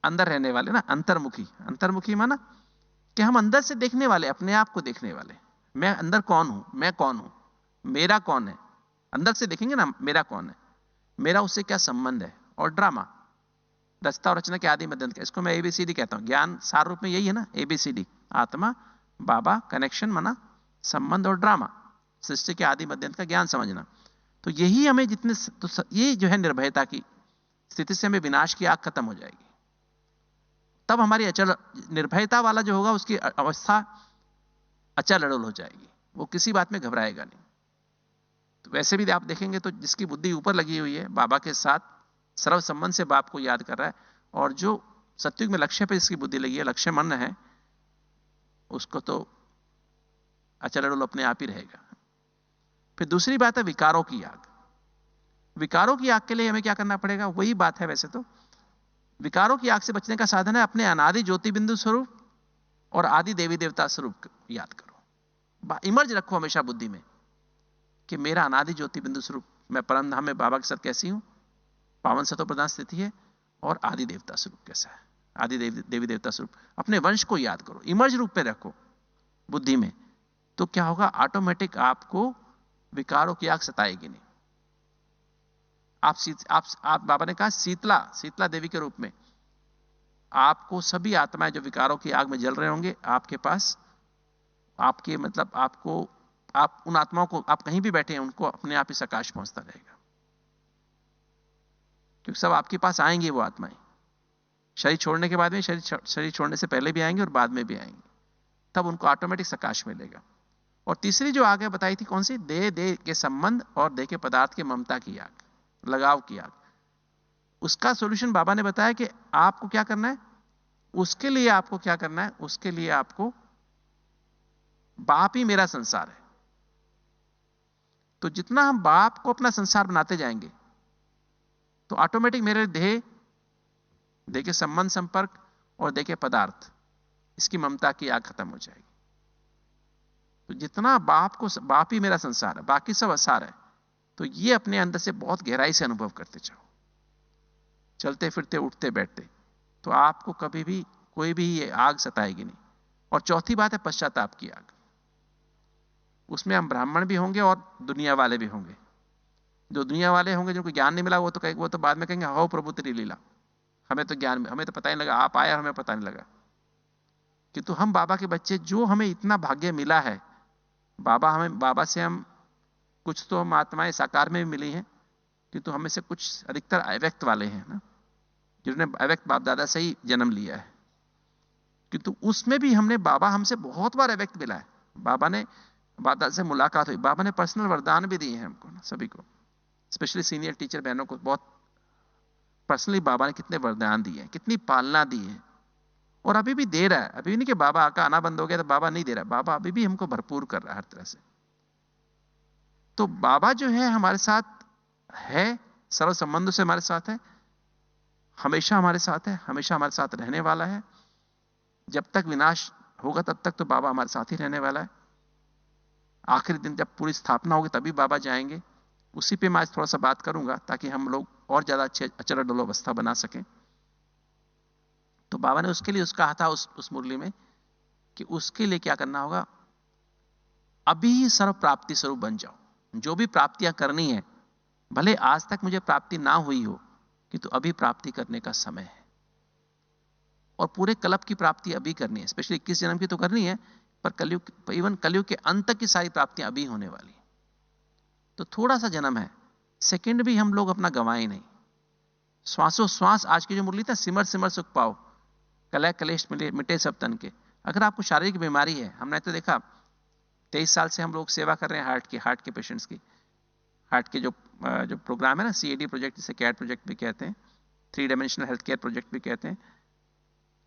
अंदर रहने वाले ना, अंतर्मुखी। अंतर्मुखी माना कि हम अंदर से देखने वाले, अपने आप को देखने वाले, मैं अंदर कौन हूं, मैं कौन हूं, मेरा कौन है, अंदर से देखेंगे ना मेरा कौन है, मेरा उससे क्या संबंध है। और ड्रामा, रचता और रचना के आदि मध्यंत का, इसको मैं एबीसीडी कहता हूं। ज्ञान सार रूप में यही है ना, एबीसीडी, आत्मा, बाबा, कनेक्शन माना संबंध, और ड्रामा सृष्टि के आदि मध्यंत का ज्ञान समझना। तो यही हमें जितने तो ये जो है निर्भयता की स्थिति से हमें विनाश की आग खत्म हो जाएगी। तब हमारी अचल निर्भयता वाला जो होगा उसकी अवस्था अचल अड़ल हो जाएगी, वो किसी बात में घबराएगा नहीं। तो वैसे भी आप देखेंगे तो जिसकी बुद्धि ऊपर लगी हुई है, बाबा के साथ सर्व संबंध से बाप को याद कर रहा है, और जो सत्युग में लक्ष्य पे जिसकी बुद्धि लगी है, लक्ष्य मन है, उसको तो अचल अड़ल अपने आप ही रहेगा। फिर दूसरी बात है विकारों की आग। विकारों की आग के लिए हमें क्या करना पड़ेगा, वही बात है वैसे तो। विकारों की आग से बचने का साधन है अपने अनादि ज्योति बिंदु स्वरूप और आदि देवी देवता स्वरूप याद करो, इमर्ज रखो हमेशा बुद्धि में कि मेरा अनादि ज्योति बिंदु स्वरूप, मैं परम धाम में बाबा के साथ कैसी हूं, पावन सतो प्रधान स्थिति है, और आदि देवता स्वरूप कैसा है, आदि देवी देवता स्वरूप। अपने वंश को याद करो, इमर्ज रूप में रखो बुद्धि में, तो क्या होगा, ऑटोमेटिक आपको विकारों की आग सताएगी नहीं। आप बाबा ने कहा शीतला देवी के रूप में आपको सभी आत्माएं जो विकारों की आग में जल रहे होंगे, आपके पास, आपके मतलब आपको, आप उन आत्माओं को, आप कहीं भी बैठे हैं, उनको अपने आप ही प्रकाश पहुंचता रहेगा, क्योंकि सब आपके पास आएंगे वो आत्माएं। शरीर छोड़ने के बाद में, शरीर छोड़ने से पहले भी आएंगे और बाद में भी आएंगे, तब उनको ऑटोमेटिक प्रकाश मिलेगा। और तीसरी जो आग है बताई थी कौन सी, देह के संबंध और देह के पदार्थ के ममता की आग, लगाव की आग। उसका सॉल्यूशन बाबा ने बताया कि आपको क्या करना है, उसके लिए आपको क्या करना है, उसके लिए आपको, बाप ही मेरा संसार है, तो जितना हम बाप को अपना संसार बनाते जाएंगे तो ऑटोमेटिक मेरे देह के संबंध, संपर्क और देह के पदार्थ, इसकी ममता की आग खत्म हो जाएगी। तो जितना बाप ही मेरा संसार है, बाकी सब असार है, तो ये अपने अंदर से बहुत गहराई से अनुभव करते जाओ, चलते फिरते उठते बैठते, तो आपको कभी भी कोई भी ये आग सताएगी नहीं। और चौथी बात है पश्चाताप की आग। उसमें हम ब्राह्मण भी होंगे और दुनिया वाले भी होंगे। जो दुनिया वाले होंगे जिनको ज्ञान नहीं मिला, वो तो बाद में कहेंगे हो प्रभु तेरी लीला, हमें तो ज्ञान, हमें तो पता नहीं लगा, आप आए और हमें पता नहीं लगा। किंतु हम बाबा के बच्चे, जो हमें इतना भाग्य मिला है, बाबा से हम कुछ तो हम आत्माएं साकार में भी मिली हैं, किंतु हमें से कुछ अधिकतर अव्यक्त वाले हैं ना, जिन्होंने अव्यक्त बाप दादा से ही जन्म लिया है। किंतु उसमें भी बाबा हमसे बहुत बार अव्यक्त मिला है। बाबा ने बाप दादा से मुलाकात हुई, बाबा ने पर्सनल वरदान भी दिए हैं हमको ना, सभी को, स्पेशली सीनियर टीचर बहनों को बहुत पर्सनली बाबा ने कितने वरदान दिए हैं, कितनी पालना दी है, और अभी भी दे रहा है। अभी नहीं कि बाबा का आना बंद हो गया तो बाबा नहीं दे रहा, बाबा अभी भी हमको भरपूर कर रहा है हर तरह से। तो बाबा जो है हमारे साथ है, सर्व संबंधों से हमारे साथ है, हमेशा हमारे साथ है, हमेशा हमारे साथ रहने वाला है। जब तक विनाश होगा तब तक तो बाबा हमारे साथ ही रहने वाला है। आखिरी दिन जब पूरी स्थापना होगी तभी बाबा जाएंगे, उसी पे मैं आज थोड़ा सा बात करूंगा ताकि हम लोग और ज्यादा अच्छे अचल अडोल अवस्था बना सकें। तो बाबा ने उसके लिए कहा था उस मुरली में कि उसके लिए क्या करना होगा, अभी ही सर्व प्राप्ति स्वरूप बन जाओ। जो भी प्राप्तियां करनी है, भले आज तक मुझे प्राप्ति ना हुई हो, किंतु अभी प्राप्ति करने का समय है, और पूरे कल्प की प्राप्ति अभी करनी है। स्पेशली 21 जन्म की तो करनी है, पर इवन कलयुग के अंत तक की सारी प्राप्तियां अभी होने वाली। तो थोड़ा सा जन्म है, सेकंड भी हम लोग अपना गंवाए नहीं। श्वासों श्वास, आज की जो मुरली था, सिमर सिमर सुख पाओ, कलह कलेश मिटे सब तन के। अगर आपको शारीरिक बीमारी है, हमने तो देखा 23 साल से हम लोग सेवा कर रहे हैं हार्ट के पेशेंट्स की। हार्ट के जो प्रोग्राम है ना, CAD प्रोजेक्ट, जिसे कैट प्रोजेक्ट भी कहते हैं, 3 डायमेंशनल हेल्थ केयर प्रोजेक्ट भी कहते हैं।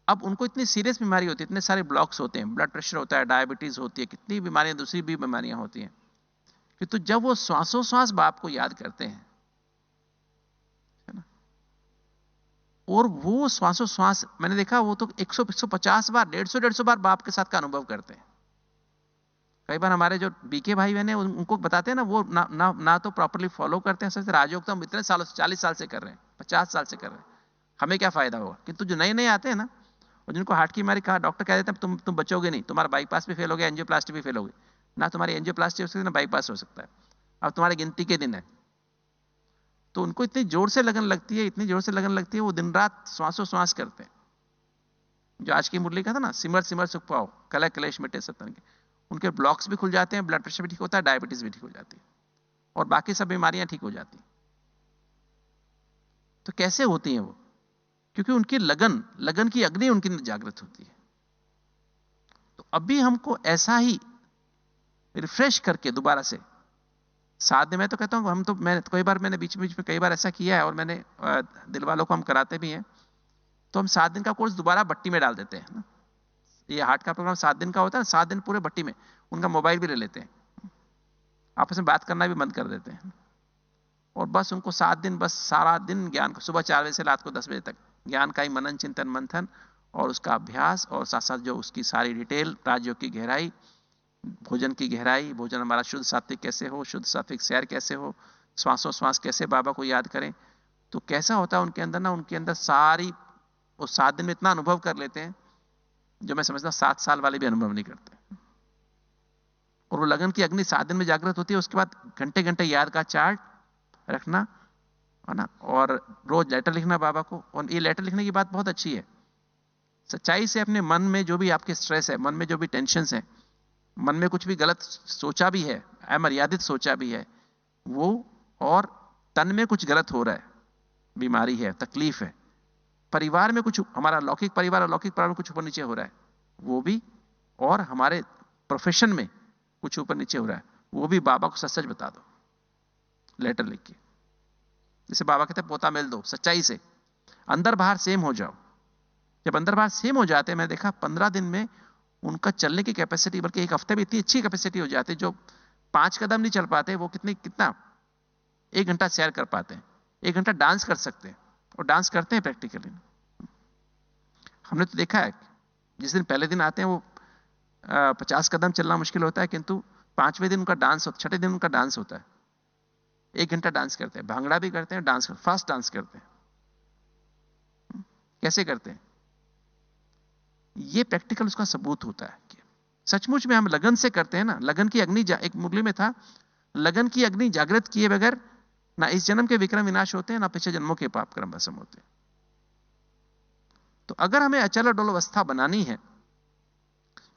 अब उनको इतनी सीरियस बीमारी होती है, इतने सारे ब्लॉक्स होते हैं, ब्लड प्रेशर होता है, डायबिटीज होती है, कितनी बीमारियां, दूसरी भी बीमारियां होती हैं। कि तो जब वो श्वासों श्वास बाप को याद करते हैं, है ना, और वो श्वासों श्वास, मैंने देखा वो तो 150 बार, 150 बार बाप के साथ का अनुभव करते हैं। कई बार हमारे जो बीके भाई बहन है उनको बताते हैं ना, वो ना तो प्रॉपर्ली फॉलो करते हैं। सोचते राजयोग तो हम इतने सालों से, 40 साल से कर रहे हैं, 50 साल से कर रहे हैं, हमें क्या फायदा होगा। किंतु जो नए नए आते हैं ना, और जिनको हार्ट की बीमारी कहा, डॉक्टर कह देते हैं तुम बचोगे नहीं, तुम्हारा बाईपास भी फेल हो गया, एंजियोप्लास्टी भी फेल हो गई, ना तुम्हारी एंजियोप्लास्टी हो सकती है ना बाईपास हो सकता है, अब तुम्हारी गिनती के दिन है। तो उनको इतनी जोर से लगन लगती है, इतनी जोर से लगन लगती है, वो दिन रात श्वासोश्वास करते हैं। जो आज की मुरली का था ना, सिमर सिमर सुख पाओ कलह कलेश मिटे सब तन के, उनके ब्लॉक्स भी खुल जाते हैं, ब्लड प्रेशर भी ठीक होता है, डायबिटीज भी ठीक हो जाती है, और बाकी सब बीमारियां ठीक हो जाती हैं। तो कैसे होती हैं वो? क्योंकि उनकी लगन की अग्नि उनकी जागृत होती है। तो अभी हमको ऐसा ही रिफ्रेश करके दोबारा से 7 दिन, मैं तो कहता हूं हम तो, मैं कई बार मैंने बीच बीच में कई बार ऐसा किया है, और मैंने दिल वालों को हम कराते भी हैं, तो हम 7 दिन का कोर्स दोबारा भट्टी में डाल देते हैं ना। ये हार्ट का प्रोग्राम 7 दिन का होता है, 7 दिन पूरे भट्टी में, उनका मोबाइल भी ले लेते हैं, आपस में बात करना भी बंद कर देते हैं, और बस उनको 7 दिन बस सारा दिन ज्ञान को, सुबह 4 बजे से रात को 10 बजे तक ज्ञान का ही मनन चिंतन मंथन और उसका अभ्यास, और साथ साथ जो उसकी सारी डिटेल, राजयोग की गहराई, भोजन की गहराई, भोजन हमारा शुद्ध सात्विक कैसे हो, शुद्ध सात्विक सैर कैसे हो, श्वासोश्वास कैसे बाबा को याद करें। तो कैसा होता है उनके अंदर ना, उनके अंदर सारी, वो 7 दिन में इतना अनुभव कर लेते हैं जो मैं समझता हूं 7 साल वाले भी अनुभव नहीं करते। और वो लगन की अग्नि 7 दिन में जागृत होती है। उसके बाद घंटे घंटे याद का चार्ट रखना है ना, और रोज लेटर लिखना बाबा को। और ये लेटर लिखने की बात बहुत अच्छी है, सच्चाई से अपने मन में जो भी आपके स्ट्रेस है, मन में जो भी टेंशन है, मन में कुछ भी गलत सोचा भी है, अमर्यादित सोचा भी है वो, और तन में कुछ गलत हो रहा है, बीमारी है, तकलीफ है, परिवार में कुछ, हमारा लौकिक परिवार और लौकिक परिवार में कुछ ऊपर नीचे हो रहा है वो भी, और हमारे प्रोफेशन में कुछ ऊपर नीचे हो रहा है वो भी, बाबा को सच सच बता दो लेटर लिख के। जैसे बाबा कहते हैं पोता मेल दो, सच्चाई से अंदर बाहर सेम हो जाओ। जब अंदर बाहर सेम हो जाते हैं, मैं देखा 15 दिन में उनका चलने की कैपेसिटी, बल्कि एक हफ्ते में इतनी अच्छी कैपेसिटी हो जाती है, जो 5 कदम नहीं चल पाते वो कितना 1 घंटा सैर कर पाते हैं, 1 घंटा डांस कर सकते हैं, और डांस करते हैं प्रैक्टिकली। हमने तो देखा है जिस दिन पहले दिन आते हैं वो 50 कदम चलना मुश्किल होता है, किंतु 5वें दिन उनका डांस होता है, 6ठे दिन उनका डांस होता है, 1 घंटा डांस करते हैं, भांगड़ा भी करते हैं, डांस फास्ट डांस करते हैं। कैसे करते हैं? ये प्रैक्टिकल उसका सबूत होता है कि सचमुच में हम लगन से करते हैं ना। लगन की अग्नि, एक मुरली में था, लगन की अग्नि जागृत किए बगैर ना इस जन्म के विक्रम विनाश होते हैं, ना पिछले जन्मों के पाप कर्म भस्म होते हैं। तो अगर हमें अचल अडोल अवस्था बनानी है,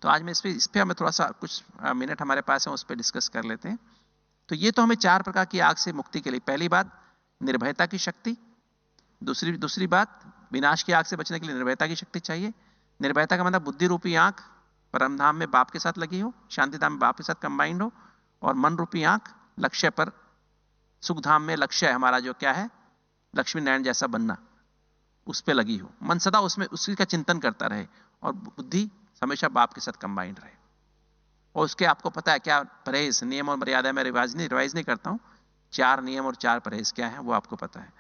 तो आज मैं इस पे हमें थोड़ा सा कुछ मिनट हमारे पास है, उस पर डिस्कस कर लेते हैं। तो ये तो हमें 4 प्रकार की आग से मुक्ति के लिए, पहली बात निर्भयता की शक्ति, दूसरी बात विनाश की आग से बचने के लिए निर्भयता की शक्ति चाहिए। निर्भयता का मतलब बुद्धि रूपी आंख परम धाम में बाप के साथ लगी हो, शांति धाम में बाप के साथ कंबाइंड हो, और मन रूपी आंख लक्ष्य पर, सुख धाम में लक्ष्य है हमारा जो क्या है, लक्ष्मी नारायण जैसा बनना, उस पर लगी हो। मन सदा उसमें उसी का चिंतन करता रहे, और बुद्धि हमेशा बाप के साथ कंबाइंड रहे। और उसके आपको पता है क्या परहेज, नियम और मर्यादा, मैं रिवाइज नहीं करता हूं, 4 नियम और 4 परहेज क्या है वो आपको पता है।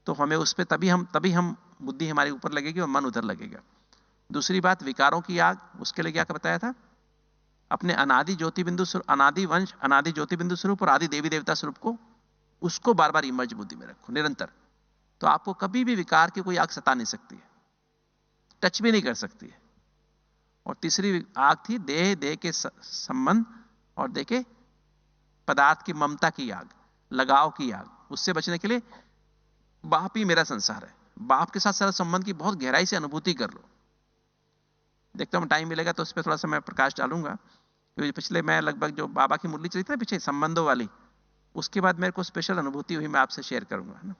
तो हमें उस पर तभी हम बुद्धि हमारे ऊपर लगेगी और मन उधर लगेगा। दूसरी बात विकारों की आग, उसके लिए क्या बताया था, अपने अनादि ज्योति बिंदु, अनादि वंश, अनादि ज्योति बिंदु स्वरूप और आदि देवी देवता स्वरूप को, उसको बार बार इमर्ज बुद्धि में रखो निरंतर। तो आपको कभी भी विकार की कोई आग सता नहीं सकती है, टच भी नहीं कर सकती है। और तीसरी आग थी देह के संबंध और देह के पदार्थ की ममता की आग, लगाव की आग। उससे बचने के लिए बाप ही मेरा संसार है, बाप के साथ सारा संबंध की बहुत गहराई से अनुभूति कर लो। देखता हूं टाइम मिलेगा तो उस पर थोड़ा सा मैं प्रकाश डालूंगा, क्योंकि पिछले मैं लगभग जो बाबा की मुरली चली थी ना पीछे संबंधों वाली, उसके बाद मेरे को स्पेशल अनुभूति हुई, मैं आपसे शेयर करूंगा, है ना।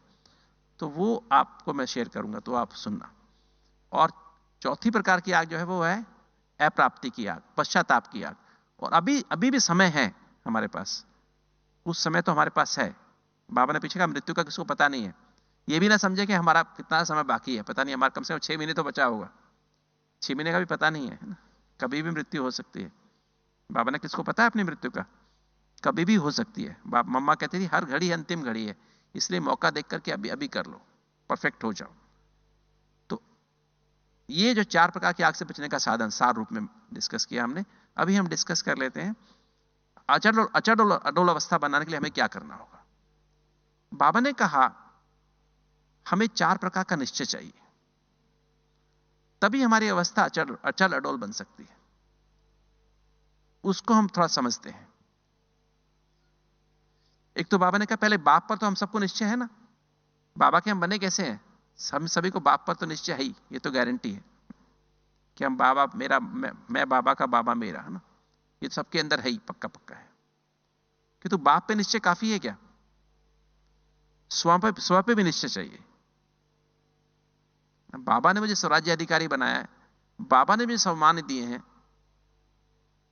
तो वो आपको मैं शेयर करूंगा, तो आप सुनना। और चौथी प्रकार की आग जो है वो है अप्राप्ति की आग, पश्चाताप की आग। और अभी भी समय है हमारे पास, उस समय तो हमारे पास है। बाबा ने पीछे कहा मृत्यु का किसी को पता नहीं है। ये भी ना समझे कि हमारा कितना समय बाकी है, पता नहीं, हमारा कम से कम 6 महीने तो बचा होगा, 6 महीने का भी पता नहीं है ना, कभी भी मृत्यु हो सकती है। बाबा ने किसको पता है अपनी मृत्यु का, कभी भी हो सकती है। मम्मा कहती थी हर घड़ी अंतिम घड़ी है, इसलिए मौका देख करके अभी कर लो, परफेक्ट हो जाओ। तो ये जो 4 प्रकार की आग से बचने का साधन सार रूप में डिस्कस किया हमने, अभी हम डिस्कस कर लेते हैं अचल अडोल अवस्था बनाने के लिए हमें क्या करना होगा। बाबा ने कहा हमें 4 प्रकार का निश्चय चाहिए। तभी हमारी अवस्था अचल अचल अडोल बन सकती है। उसको हम थोड़ा समझते हैं। एक तो बाबा ने कहा पहले बाप पर तो हम सबको निश्चय है ना, बाबा के हम बने कैसे हैं? हम सभी को बाप पर तो निश्चय है ही, ये तो गारंटी है कि हम बाबा मेरा, मैं बाबा का, बाबा मेरा, है ना, ये सबके अंदर है ही, पक्का पक्का है। कि तो बाप पे निश्चय काफी है क्या? स्व पे भी निश्चय चाहिए। बाबा ने मुझे स्वराज्य अधिकारी बनाया है, बाबा ने मुझे सम्मान दिए हैं,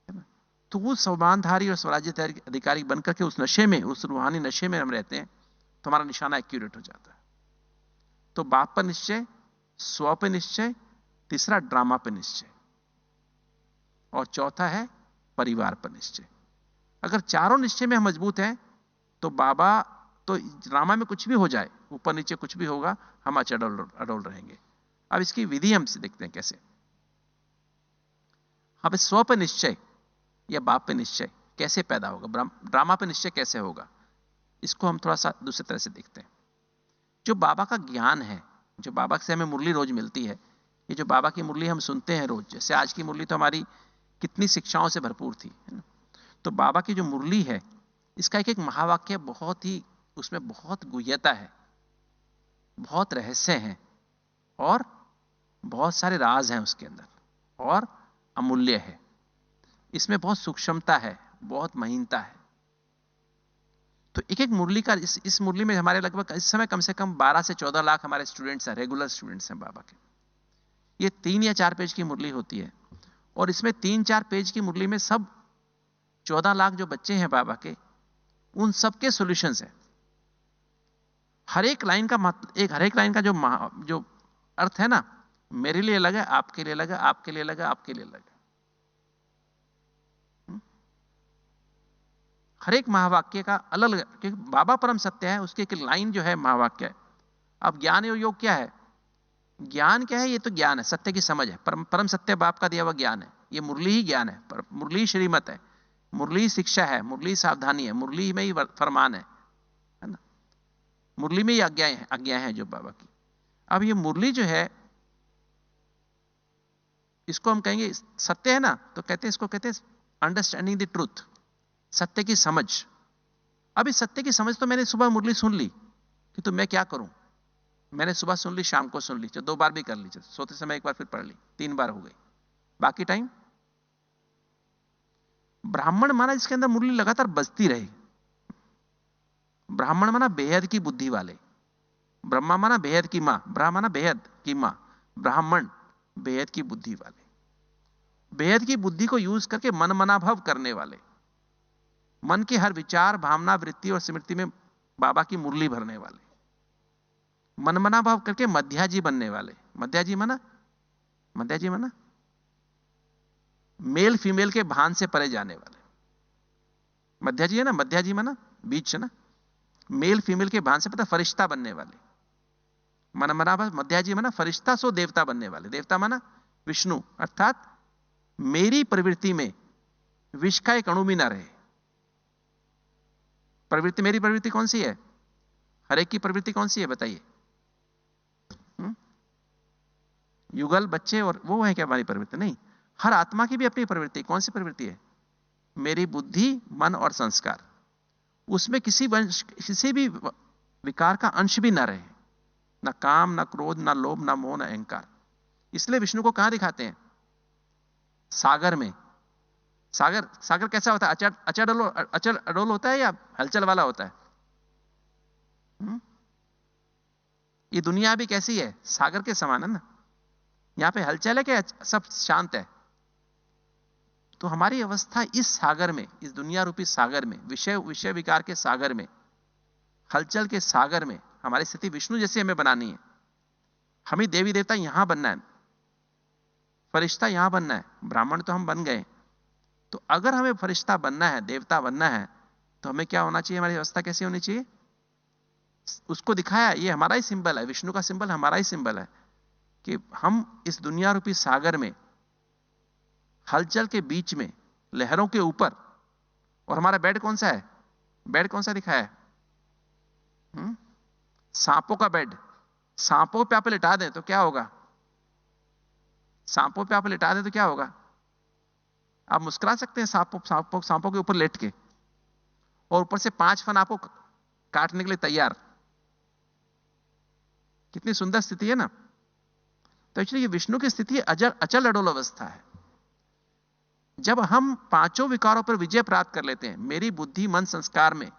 है ना? तो वो सम्मानधारी और स्वराज्य अधिकारी बनकर के उस नशे में, उस रूहानी नशे में हम रहते हैं, तो हमारा निशाना एक्यूरेट हो जाता है। तो बाप पर निश्चय, स्व पे निश्चय, तीसरा ड्रामा पे निश्चय, और चौथा है परिवार पर निश्चय। अगर चारों निश्चय में हम मजबूत हैं तो बाबा, तो ड्रामा में कुछ भी हो जाए, ऊपर नीचे कुछ भी होगा, हम अचल अडोल रहेंगे। अब इसकी विधि हम से देखते हैं कैसे। अब स्व पे निश्चय या बाप पे निश्चय कैसे पैदा होगा, ड्रामा पे निश्चय कैसे होगा, इसको हम थोड़ा सा दूसरी तरह से देखते हैं। जो बाबा का ज्ञान है, जो बाबा से हमें मुरली रोज मिलती है, ये जो बाबा की मुरली हम सुनते हैं रोज, जैसे आज की मुरली तो हमारी कितनी शिक्षाओं से भरपूर थी, है ना? तो बाबा की जो मुरली है, इसका एक एक महावाक्य बहुत ही, उसमें बहुत गुह्यता है, बहुत रहस्य हैं, और बहुत सारे राज हैं उसके अंदर, और अमूल्य है। इसमें बहुत सूक्ष्मता है, बहुत महीनता है। तो एक एक मुरली का, इस मुरली में हमारे लगभग इस समय कम से कम 12 से 14 लाख हमारे स्टूडेंट्स हैं, रेगुलर स्टूडेंट्स हैं बाबा के। ये 3 या 4 पेज की मुरली होती है, और इसमें 3-4 पेज की मुरली में सब 14 लाख जो बच्चे हैं बाबा के, उन सबके सॉल्यूशंस हैं। हर एक लाइन का हर एक लाइन का जो अर्थ है ना, मेरे लिए अलग है, आपके लिए अलग है, आपके लिए अलग है, आपके लिए अलग है। हर एक महावाक्य का अलग अलग, क्योंकि बाबा परम सत्य है, उसकी एक लाइन जो है महावाक्य है। अब ज्ञान और योग क्या है? ज्ञान क्या है? ये तो ज्ञान है, सत्य की समझ है, परम सत्य बाप का दिया हुआ ज्ञान है। ये मुरली ही ज्ञान है, मुरली ही श्रीमत है, मुरली ही शिक्षा है, मुरली ही सावधानी है, मुरली में ही फरमान है ना? मुरली में ही आज्ञाएं हैं जो बाबा की। अब ये मुरली जो है, इसको हम कहेंगे सत्य है ना, तो कहते हैं, इसको कहते हैं अंडरस्टैंडिंग द ट्रूथ, सत्य की समझ। अब इस सत्य की समझ तो मैंने सुबह मुरली सुन ली, कि तो मैं क्या करूं, मैंने सुबह सुन ली, शाम को सुन ली, 2 बार भी कर ली, सोते समय एक बार फिर पढ़ ली, 3 बार हो गई। बाकी टाइम ब्राह्मण माना जिसके अंदर मुरली लगातार बजती रहे। ब्राह्मण माना बेहद की बुद्धि वाले, ब्रह्मा माना बेहद की मां, ब्रह्मा माना बेहद की मां, ब्राह्मण बेहद की बुद्धि वाले, बेहद की बुद्धि को यूज करके मन मनाभव करने वाले, मन के हर विचार, भावना, वृत्ति और स्मृति में बाबा की मुरली भरने वाले, मन मनाभाव करके मध्याजी बनने वाले। मध्याजी माना मेल फीमेल के भान से परे जाने वाले। मध्याजी है ना, मध्याजी माना बीच है ना, मेल फीमेल के भान से पता फरिश्ता बनने वाले। मन मनाभाव मध्याजी माना फरिश्ता सो देवता बनने वाले। देवता माना विष्णु, अर्थात मेरी प्रवृत्ति में विष का एक अणु भी ना रहे। प्रवृत्ति, मेरी प्रवृत्ति कौन सी है? हर एक की प्रवृत्ति कौन सी है बताइए? युगल, बच्चे और वो है क्या हमारी प्रवृत्ति? नहीं, हर आत्मा की भी अपनी प्रवृत्ति। कौन सी प्रवृत्ति है? मेरी बुद्धि, मन और संस्कार, उसमें किसी भी विकार का अंश भी ना रहे, ना काम, ना क्रोध, ना लोभ, ना मोह, ना अहंकार। इसलिए विष्णु को कहां दिखाते हैं? सागर में। सागर कैसा होता है? अचल अडोल होता है या हलचल वाला होता है? ये दुनिया भी कैसी है? सागर के समान है ना। यहां पे हलचल है क्या? सब शांत है। तो हमारी अवस्था इस सागर में, इस दुनिया रूपी सागर में, विषय विकार के सागर में, हलचल के सागर में हमारी स्थिति विष्णु जैसी हमें बनानी है। हमें देवी देवता यहां बनना है, फरिश्ता यहां बनना है। ब्राह्मण तो हम बन गए, तो अगर हमें फरिश्ता बनना है, देवता बनना है, तो हमें क्या होना चाहिए? हमारी अवस्था कैसी होनी चाहिए? उसको दिखाया, ये हमारा ही सिंबल है, विष्णु का सिंबल हमारा ही सिंबल है, कि हम इस दुनिया रूपी सागर में, हलचल के बीच में, लहरों के ऊपर, और हमारा बेड कौन सा है? बेड कौन सा दिखाया है? सांपों का बेड। सांपों पे आप लिटा दें तो क्या होगा? सांपों पे आप लिटा दे तो क्या होगा? आप मुस्कुरा सकते हैं सांपों के ऊपर लेट के, और ऊपर से 5 फन आपको काटने के लिए तैयार। कितनी सुंदर स्थिति है ना। तो एक्चुअली ये विष्णु की स्थिति अचल अचल अडोल अवस्था है। जब हम 5 विकारों पर विजय प्राप्त कर लेते हैं, मेरी बुद्धि मन संस्कार में,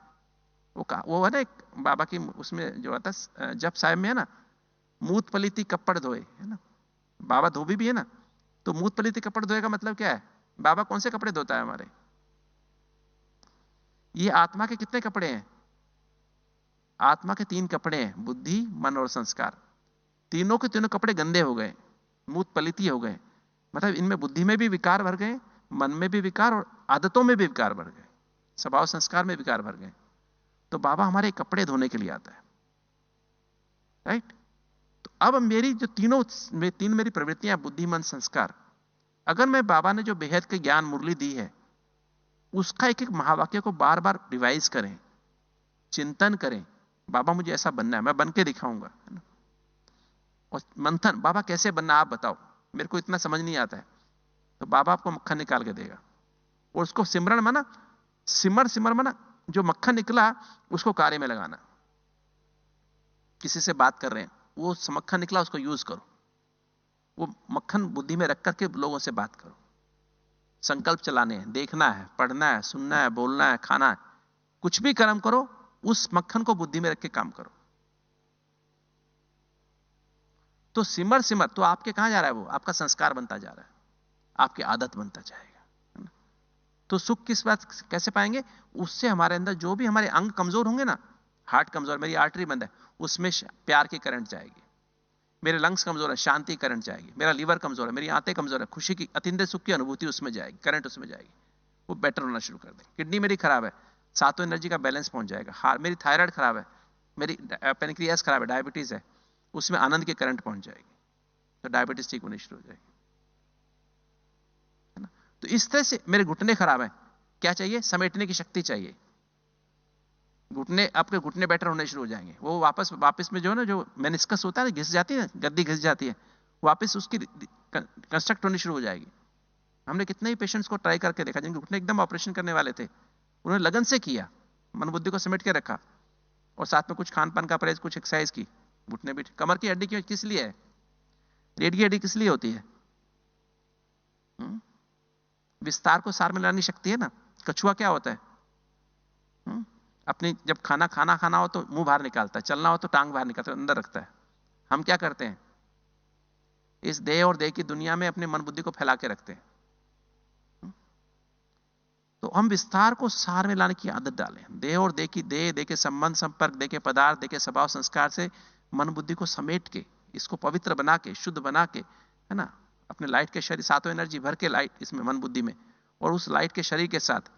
वो है ना एक बाबा की उसमें जो आता है जप साहिब में है ना, मूत पलीती कपड़ धोए, है ना, बाबा धोबी भी है ना। तो मूत पलीती कपड़ धोए का मतलब क्या है? बाबा कौन से कपड़े धोता है हमारे? ये आत्मा के कितने कपड़े हैं? आत्मा के 3 कपड़े हैं, बुद्धि मन और संस्कार। तीनों के तीनों कपड़े गंदे हो गए, मूत पलीती हो गए। मतलब इनमें बुद्धि में भी विकार भर गए, मन में भी विकार, और आदतों में भी विकार भर गए, स्वभाव संस्कार में विकार भर गए। तो बाबा हमारे कपड़े धोने के लिए आता है, राइट। तो अब मेरी जो तीन मेरी प्रवृत्तियां, बुद्धि मन संस्कार, अगर मैं बाबा ने जो बेहद के ज्ञान मुरली दी है उसका एक एक महावाक्य को बार बार रिवाइज करें, चिंतन करें, बाबा मुझे ऐसा बनना है, मैं बन के दिखाऊंगा, है ना। और मंथन, बाबा कैसे बनना आप बताओ, मेरे को इतना समझ नहीं आता है। तो बाबा आपको मक्खन निकाल के देगा, और उसको सिमरण माना, सिमर माना जो मक्खन निकला उसको कार्य में लगाना। किसी से बात कर रहे हैं, वो मक्खन निकला उसको यूज करो, वो मक्खन बुद्धि में रख करके लोगों से बात करो। संकल्प चलाने हैं, देखना है, पढ़ना है, सुनना है, बोलना है, खाना है, कुछ भी कर्म करो, उस मक्खन को बुद्धि में रख के काम करो। तो सिमर तो आपके कहां जा रहा है? वो आपका संस्कार बनता जा रहा है, आपकी आदत बनता जाएगा, है ना? तो सुख किस बात कैसे पाएंगे? उससे हमारे अंदर जो भी हमारे अंग कमजोर होंगे ना, हार्ट कमजोर, मेरी आर्टरी बंद है, उसमें प्यार की करंट जाएगी। मेरे लंग्स कमजोर है, शांति करंट जाएगी। मेरा लीवर कमजोर है, मेरी आंतें कमजोर है, खुशी की अतिंद्रिय सुख की अनुभूति उसमें जाएगी, करंट उसमें जाएगी, वो बेटर होना शुरू कर देगी। किडनी मेरी खराब है, सातों एनर्जी का बैलेंस पहुंच जाएगा। मेरी थायराइड खराब है, मेरी पेनक्रियास खराब है, डायबिटीज है, उसमें आनंद की करंट पहुंच जाएगी, तो डायबिटीज ठीक होनी शुरू हो जाएगी, है ना। तो इस तरह से मेरे घुटने खराब है, क्या चाहिए? समेटने की शक्ति चाहिए। घुटने, आपके घुटने बेटर होने शुरू हो जाएंगे। वो वापस में जो है ना, जो मेनिस्कस होता है ना, घिस जाती है, गद्दी घिस जाती है, वापस उसकी कंस्ट्रक्ट होनी शुरू हो जाएगी। हमने कितने ही पेशेंट्स को ट्राई करके देखा जिनके घुटने एकदम ऑपरेशन करने वाले थे, उन्होंने लगन से किया, मन बुद्धि को समेट के रखा, और साथ में कुछ खान पान का परहेज, कुछ एक्सरसाइज की, घुटने भी। कमर की हड्डी किस लिए है? रीढ़ की हड्डी किस लिए होती है? विस्तार को सार में लाने शक्ति है ना। कछुआ क्या होता है? अपनी जब खाना हो तो मुंह बाहर निकालता है, चलना हो तो टांग बाहर निकालता है, अंदर रखता है। हम क्या करते हैं? इस देह और देह की दुनिया में अपने मन बुद्धि को फैला के रखते हैं। तो हम विस्तार को सार में लाने की आदत डालें। देह और देह की देह के संबंध संपर्क, देह के पदार्थ, देह के स्वभाव संस्कार से मन बुद्धि को समेट के, इसको पवित्र बना के, शुद्ध बना के, है ना, अपने लाइट के शरीर, सातों एनर्जी भर के लाइट इसमें मन बुद्धि में, और उस लाइट के शरीर के साथ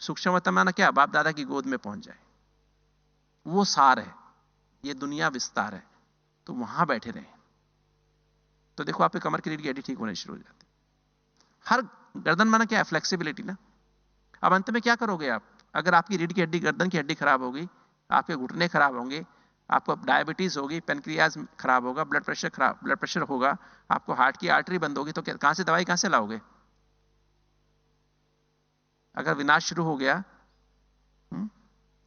सूक्ष्मतम माना क्या? बाप दादा की गोद में पहुंच जाए। वो सार है, ये दुनिया विस्तार है, तो वहां बैठे रहें। तो देखो आपके कमर की रीढ़ की हड्डी ठीक होने शुरू हो जाती है। हर गर्दन माना क्या है? फ्लेक्सिबिलिटी ना। अब अंत में क्या करोगे आप? अगर आपकी रीढ़ की हड्डी, गर्दन की हड्डी खराब होगी, आपके घुटने खराब होंगे, आपको डायबिटीज होगी, पेनक्रियाज खराब होगा, ब्लड प्रेशर होगा, आपको हार्ट की आर्टरी बंद होगी, तो कहां से दवाई कहां से लाओगे? अगर विनाश शुरू हो गया,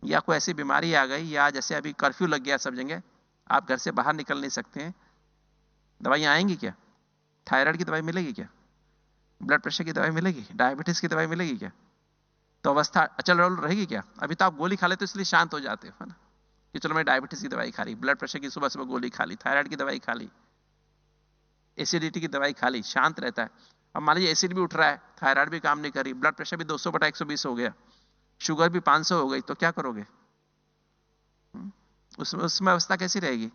या कोई ऐसी बीमारी आ गई, या जैसे अभी कर्फ्यू लग गया सब जगह, आप घर से बाहर निकल नहीं सकते हैं, दवाइयां आएंगी क्या? थायराइड की दवाई मिलेगी क्या? ब्लड प्रेशर की दवाई मिलेगी? डायबिटीज की दवाई मिलेगी क्या? तो अवस्था अचल अडोल रहेगी क्या? अभी तो आप गोली खा लेते हो इसलिए शांत हो जाते हो, है ना, कि चलो मैं डायबिटीज की दवाई खा ली, ब्लड प्रेशर की सुबह सुबह गोली खा ली, थायराइड की दवाई खा ली, एसिडिटी की दवाई खा ली, शांत रहता है। अब मान लीजिए एसिड भी उठ रहा है, थायराइड भी काम नहीं कर रही, ब्लड प्रेशर भी 200/120 हो गया, शुगर भी 500 हो गई, तो क्या करोगे? उसमें अवस्था कैसी रहेगी?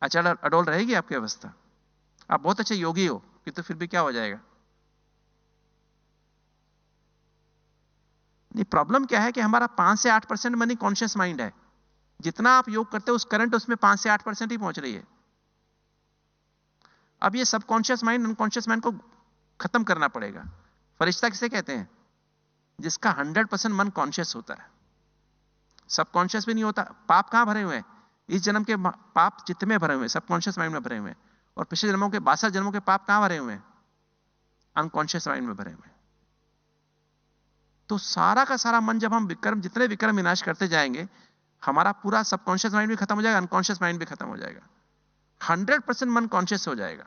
अचल अडोल रहेगी आपकी अवस्था। आप बहुत अच्छे योगी हो कि तो फिर भी क्या हो जाएगा? नहीं, प्रॉब्लम क्या है कि हमारा 5 से 8% मनी कॉन्शियस माइंड है। जितना आप योग करते हो उस करंट उसमें 5 से 8% ही पहुंच रही है। अब ये सबकॉन्शियस माइंड अनकॉन्शियस माइंड को खत्म करना पड़ेगा। फरिश्ता किसे कहते हैं? जिसका 100% मन कॉन्शियस होता है, सबकॉन्शियस भी नहीं होता। पाप कहां भरे हुए हैं? इस जन्म के पाप चित्त में भरे हुए हैं, सबकॉन्शियस माइंड में भरे हुए हैं, और पिछले जन्मों के 62 जन्मों के पाप कहां भरे हुए हैं? अनकॉन्शियस माइंड में भरे हुए हैं। तो सारा का सारा मन जब हम विक्रम, जितने विक्रम विनाश करते जाएंगे, हमारा पूरा सबकॉन्शियस माइंड भी खत्म हो जाएगा, अनकॉन्शियस माइंड भी खत्म हो जाएगा, 100% मन कॉन्शियस हो जाएगा।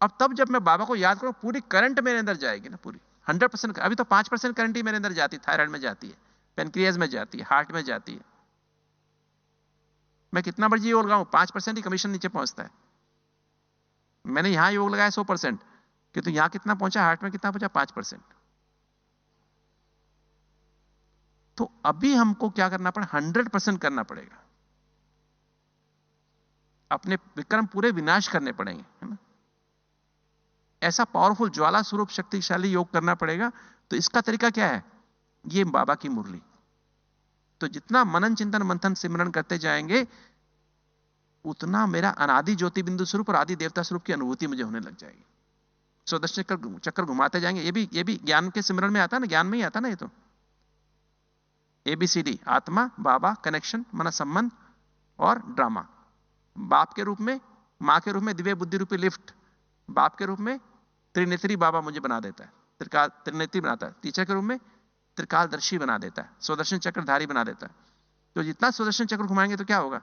अब तब जब मैं बाबा को याद करूं, पूरी करंट मेरे अंदर जाएगी ना, पूरी 100%। अभी तो 5% करंट ही मेरे अंदर जाती है, थायराइड में जाती है, पेनक्रियाज में जाती है, हार्ट में जाती है। मैं कितना मर्जी योग लगाऊं, 5% ही कमीशन नीचे पहुंचता है। मैंने यहां योग लगाया 100%, किंतु यहां कितना पहुंचा, हार्ट में कितना पहुंचा, 5%। तो अभी हमको क्या करना पड़ेगा, 100% करना पड़ेगा, अपने विक्रम पूरे विनाश करने पड़ेंगे, है ना। ऐसा पावरफुल ज्वाला स्वरूप शक्तिशाली योग करना पड़ेगा। तो इसका तरीका क्या है, ये बाबा की मुरली। तो जितना मनन चिंतन मंथन सिमरन करते जाएंगे, उतना मेरा अनादि ज्योति बिंदु स्वरूप और आदि देवता स्वरूप की अनुभूति मुझे होने लग जाएगी। स्वदर्शन चक्कर घुमाते जाएंगे। ये भी ज्ञान के सिमरन में आता है ना, ज्ञान में ही आता ना। ये तो ABCD, आत्मा, बाबा, कनेक्शन, मन संबंध और ड्रामा। बाप के रूप में, मां के रूप में दिव्य बुद्धि रूपी लिफ्ट, बाप के रूप में त्रिनेत्री बाबा मुझे बना देता है, त्रिनेत्री बनाता है। टीचर के रूप में त्रिकालदर्शी बना देता है, स्वदर्शन चक्रधारी बना देता है। तो जितना स्वदर्शन चक्र घुमाएंगे तो क्या होगा,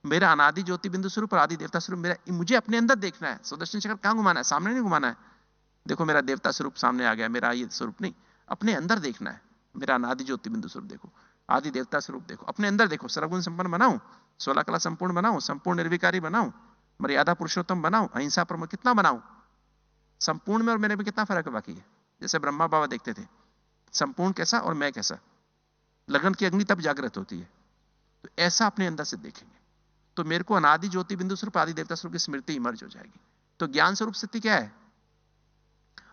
मेरा अनादि ज्योति बिंदु स्वरूप और आदि देवता स्वरूप मेरा, मुझे अपने अंदर देखना है। स्वदर्शन चक्र कहां घुमाना है, सामने नहीं घुमाना है। देखो मेरा देवता स्वरूप सामने आ गया, मेरा ये स्वरूप नहीं, अपने अंदर देखना है। मेरा अनादि ज्योति बिंदु स्वरूप देखो, आदि देवता स्वरूप देखो, अपने अंदर देखो। सर्वगुण संपन्न बनाऊं, 16 कला संपूर्ण बनाऊं, संपूर्ण निर्विकारी बनाऊं, मर्यादा पुरुषोत्तम बनाऊं, अहिंसा परम, कितना बनाऊं। संपूर्ण में और मेरे में कितना फर्क है बाकी है। जैसे ब्रह्मा बाबा देखते थे, संपूर्ण कैसा और मैं कैसा, लगन की अग्नि तब जागृत होती है। तो ऐसा अपने अंदर से देखेंगे तो मेरे को अनादि ज्योति बिंदु स्वरूप आदि देवता स्वरूप की स्मृति इमर्ज हो जाएगी। तो ज्ञान स्वरूप स्थिति क्या है,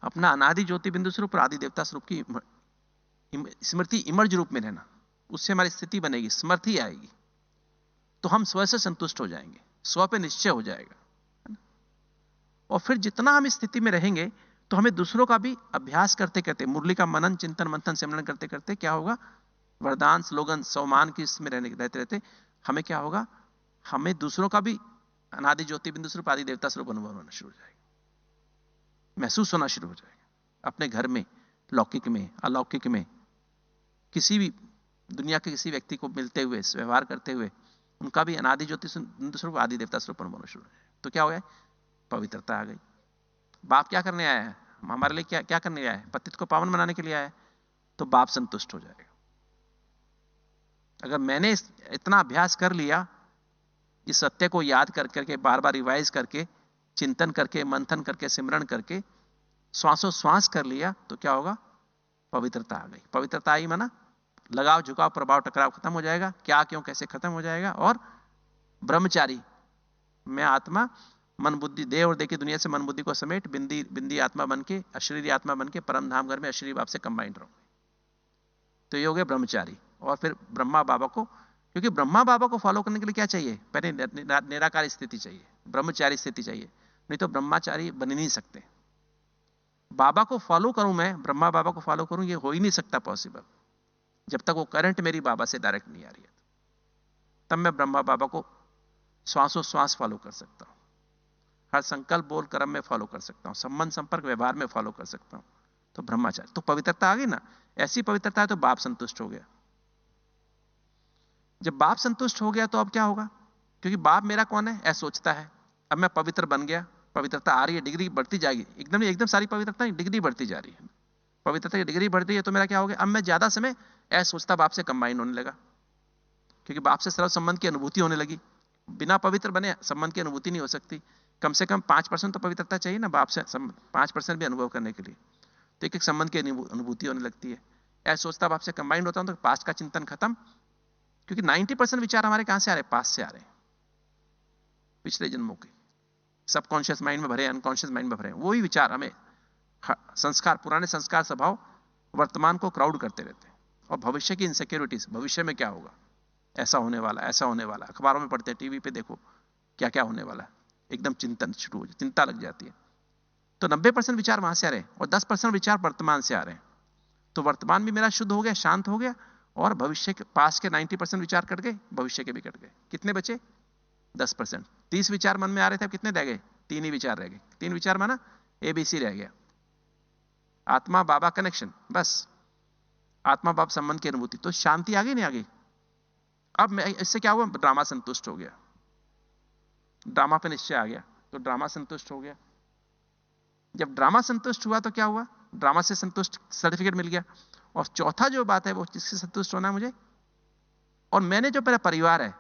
अपना अनादि ज्योति बिंदु स्वरूप और आदि देवता स्वरूप की स्मृति इमर्ज रूप में रहना। उससे हमारी स्थिति बनेगी, स्मृति आएगी, तो हम स्व से संतुष्ट हो जाएंगे, स्व पे निश्चय हो जाएगा। और फिर जितना हम इस स्थिति में रहेंगे तो हमें दूसरों का भी अभ्यास करते करते, मुरली का मनन चिंतन मंथन सिमरन करते करते क्या होगा, वरदान स्लोगन सम्मान की इसमें रहते रहते हमें क्या होगा, हमें दूसरों का भी अनादि ज्योति बिंदु स्वरूप आदि देवता स्वरूप अनुभव होना शुरू हो जाएगा, महसूस होना शुरू हो जाएगा। अपने घर में, लौकिक में, अलौकिक में, किसी भी दुनिया के किसी व्यक्ति को मिलते हुए, व्यवहार करते हुए, उनका भी अनादि ज्योति बिंदु स्वरूप आदि देवता स्वरूप अनुभव होना शुरू हो जाएगा। तो क्या हो गया, पवित्रता आ गई। बाप क्या करने आया है, हमारे लिए क्या करने आया है, पतित को पावन बनाने के लिए आया है। तो बाप संतुष्ट हो जाएगा। अगर मैंने इतना अभ्यास कर लिया, इस सत्य को याद कर करके, बार बार रिवाइज करके, चिंतन करके, मंथन करके, सिमरन करके, श्वासों श्वास कर लिया, तो क्या होगा, पवित्रता आ गई। पवित्रता आई माना लगाव झुकाव प्रभाव टकराव खत्म हो जाएगा, क्या क्यों कैसे खत्म हो जाएगा। और ब्रह्मचारी, मैं आत्मा मन बुद्धि देह और देह की दुनिया से मन बुद्धि को समेट बिंदी बिंदी आत्मा बन के, अशरीरी आत्मा बन के परम धाम घर में अशरीरी बाप से कंबाइंड रहूंगे। तो ये हो गया ब्रह्मचारी। और फिर ब्रह्मा बाबा को, क्योंकि ब्रह्मा बाबा को फॉलो करने के लिए क्या चाहिए, पहले निराकार स्थिति चाहिए, ब्रह्मचारी स्थिति चाहिए, नहीं तो ब्रह्मचारी बन नहीं सकते। बाबा को फॉलो करूं मैं, ब्रह्मा बाबा को फॉलो करूं, ये हो ही नहीं सकता पॉसिबल, जब तक वो करंट मेरी बाबा से डायरेक्ट नहीं आ रही है। तब मैं ब्रह्मा बाबा को श्वासों श्वास फॉलो कर सकता हूं, हर संकल्प बोल कर्म में फॉलो कर सकता हूं, संबंध संपर्क व्यवहार में फॉलो कर सकता हूं। तो ब्रह्मचारी, तो पवित्रता आ गई ना। ऐसी पवित्रता है तो बाप संतुष्ट हो गया। जब बाप संतुष्ट हो गया तो अब क्या होगा, क्योंकि बाप मेरा कौन है, ऐसा सोचता है। अब मैं पवित्र बन गया, पवित्रता आ रही है, डिग्री बढ़ती जाएगी, एकदम सारी पवित्रता डिग्री बढ़ती जा रही है, पवित्रता की डिग्री बढ़ती है। तो मेरा क्या हो गया, अब मैं ज्यादा समय ऐसा सोचता बाप से कंबाइन होने लगा, क्योंकि बाप से सर्व संबंध की अनुभूति होने लगी। बिना पवित्र बने संबंध की अनुभूति नहीं हो सकती। कम से कम 5% तो पवित्रता चाहिए ना बाप से, 5% भी अनुभव करने के लिए। तो एक संबंध की अनुभूति होने लगती है। ऐसा सोचता बाप से कंबाइंड होता हूं तो पास्ट का चिंतन खत्म, क्योंकि 90% विचार हमारे कहां से आ रहे हैं, पास्ट से आ रहे हैं, पिछले जन्मों के सबकॉन्शियस माइंड में भरे, अनकॉन्शियस माइंड में भरे। वही विचार हमें संस्कार, पुराने संस्कार स्वभाव वर्तमान को क्राउड करते रहते हैं। और भविष्य की इनसिक्योरिटीज, भविष्य में क्या होगा, ऐसा होने वाला, ऐसा होने वाला, अखबारों में पढ़ते हैं, टीवी पे देखो क्या क्या होने वाला, एकदम चिंतन शुरू हो, चिंता लग जाती है। तो 90% विचार वहां से आ रहे हैं और 10% विचार वर्तमान से आ रहे हैं। तो वर्तमान भी मेरा शुद्ध हो गया, शांत हो गया, और भविष्य के पास के 90% विचार कट गए, भविष्य के भी कट गए। कितने बचे, 10%। 30 विचार मन में आ रहे थे, अब कितने रह गए? 3 ही विचार रह गए। 3 विचार माना ABC रह गया, आत्मा बाबा कनेक्शन, बस आत्मा बाप संबंध की अनुभूति। तो शांति आ गई नहीं आ गई? अब मैं इससे क्या हुआ? ड्रामा संतुष्ट हो गया, ड्रामा पे निश्चय आ गया, तो ड्रामा संतुष्ट हो गया। जब ड्रामा संतुष्ट हुआ तो क्या हुआ? ड्रामा से संतुष्ट, सर्टिफिकेट मिल गया। और चौथा जो बात है वो जिससे संतुष्ट होना है मुझे, और मैंने जो मेरा परिवार है,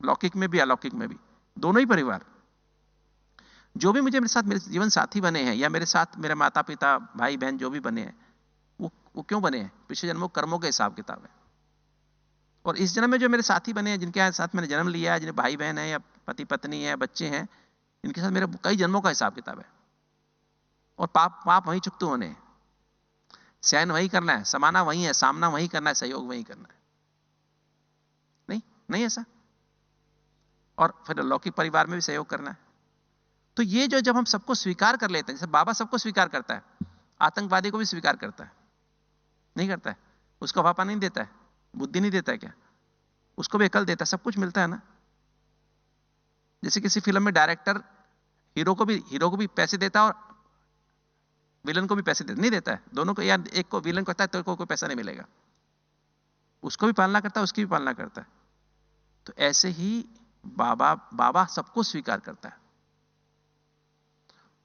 लौकिक में भी अलौकिक में भी, दोनों ही परिवार, जो भी मुझे मेरे साथ मेरे जीवन साथी बने हैं या मेरे साथ मेरे माता पिता भाई बहन जो भी बने हैं, वो क्यों बने हैं? पिछले जन्मों कर्मों के हिसाब किताब है। और इस जन्म में जो मेरे साथी बने हैं, जिनके साथ मैंने जन्म लिया है, जिन्हें भाई बहन है या पति पत्नी है, बच्चे हैं, इनके साथ मेरे कई जन्मों का हिसाब किताब है। और पाप वहीं चुकते होने हैं, सहन वही करना है, समाना वही है, सामना वही करना है, सहयोग वही करना है। नहीं ऐसा? और फिर लौकिक परिवार में भी सहयोग करना है। तो ये जो जब हम सबको स्वीकार कर लेते हैं, जैसे बाबा सबको स्वीकार करता है, आतंकवादी को भी स्वीकार करता है, नहीं करता है? उसको हवा पानी नहीं देता है, बुद्धि नहीं देता है क्या? उसको भी अकल देता है, सब कुछ मिलता है ना। जैसे किसी फिल्म में डायरेक्टर हीरो को भी पैसे देता है और विलन को भी पैसे नहीं देता है, दोनों को, या एक को विलन करता है तो कोई पैसा नहीं मिलेगा, उसको भी पालना करता है, उसकी भी पालना करता है। तो ऐसे ही बाबा सबको स्वीकार करता है